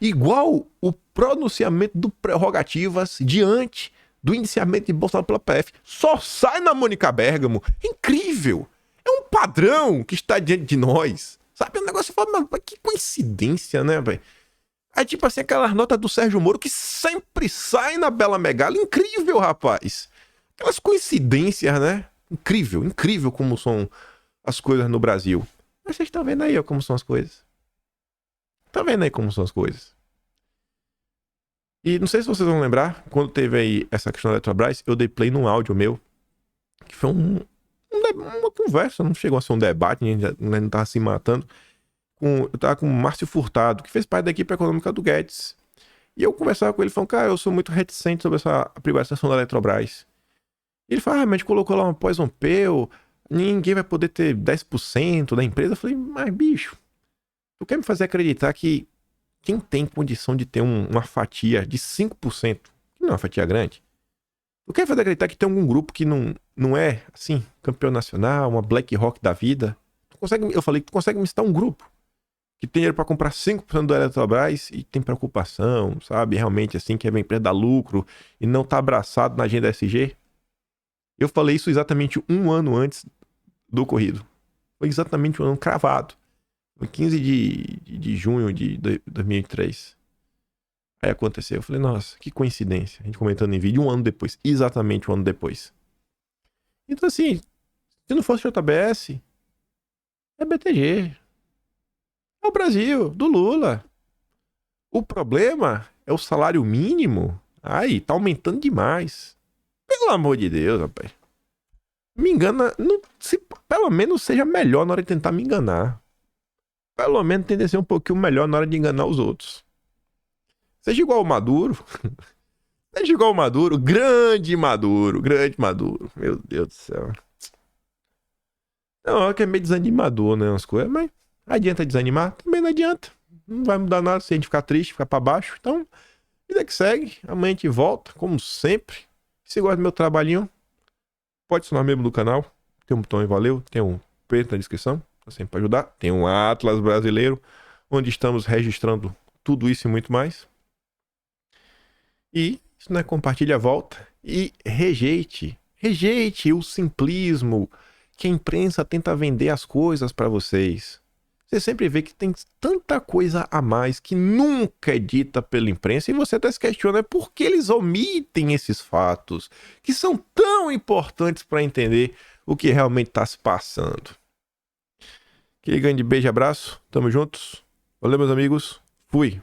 Igual o pronunciamento do prerrogativas diante do indiciamento de Bolsonaro pela PF. Só sai na Mônica Bergamo. Incrível! É um padrão que está diante de nós. Sabe? O negócio fala, mas que coincidência, né, velho? É tipo assim, aquelas notas do Sérgio Moro que sempre saem na Bela Megala. Incrível, rapaz. Aquelas coincidências, né? Incrível, incrível como são as coisas no Brasil. Mas vocês estão vendo aí ó, como são as coisas. Tá vendo aí como são as coisas. E não sei se vocês vão lembrar, quando teve aí essa questão da Eletrobras, eu dei play num áudio meu, que foi uma conversa, não chegou a ser um debate, a gente não tava se matando. Eu tava com o Márcio Furtado, que fez parte da equipe econômica do Guedes. E eu conversava com ele, falando, cara, eu sou muito reticente sobre essa privatização da Eletrobras. E ele falou, realmente colocou lá uma poison pill, ninguém vai poder ter 10% da empresa. Eu falei, mas bicho, tu quer me fazer acreditar que quem tem condição de ter uma fatia de 5%, que não é uma fatia grande, tu quer fazer acreditar que tem algum grupo que não é, assim, campeão nacional, uma BlackRock da vida? Eu falei que tu consegue me citar um grupo que tem dinheiro pra comprar 5% da Eletrobras e tem preocupação, sabe? Realmente, assim, que é uma empresa dar lucro e não tá abraçado na agenda SG. Eu falei isso exatamente um ano antes do ocorrido. Foi exatamente um ano cravado. Foi 15 de junho de 2003. Aí aconteceu. Eu falei, nossa, que coincidência. A gente comentando em vídeo um ano depois. Exatamente um ano depois. Então, assim, se não fosse JBS, é BTG. É o Brasil, do Lula. O problema é o salário mínimo. Aí, tá aumentando demais. Pelo amor de Deus, rapaz. Me engana. Pelo menos seja melhor na hora de tentar me enganar. Pelo menos tende a ser um pouquinho melhor na hora de enganar os outros. Seja igual o Maduro. Seja igual o Maduro. Grande Maduro. Grande Maduro. Meu Deus do céu. Não, é que é meio desanimador, né? As coisas. Mas adianta desanimar? Também não adianta. Não vai mudar nada se a gente ficar triste, ficar pra baixo. Então, vida que segue. Amanhã a gente volta, como sempre. Se gosta do meu trabalhinho, pode se tornar membro do canal. Tem um botão aí, valeu. Tem um preto na descrição. Sempre para ajudar. Tem um Atlas brasileiro, onde estamos registrando tudo isso e muito mais. E, se não é, compartilhe a volta e rejeite o simplismo que a imprensa tenta vender as coisas para vocês. Você sempre vê que tem tanta coisa a mais que nunca é dita pela imprensa e você até se questiona por que eles omitem esses fatos que são tão importantes para entender o que realmente está se passando. Aquele grande beijo e abraço. Tamo juntos. Valeu, meus amigos. Fui.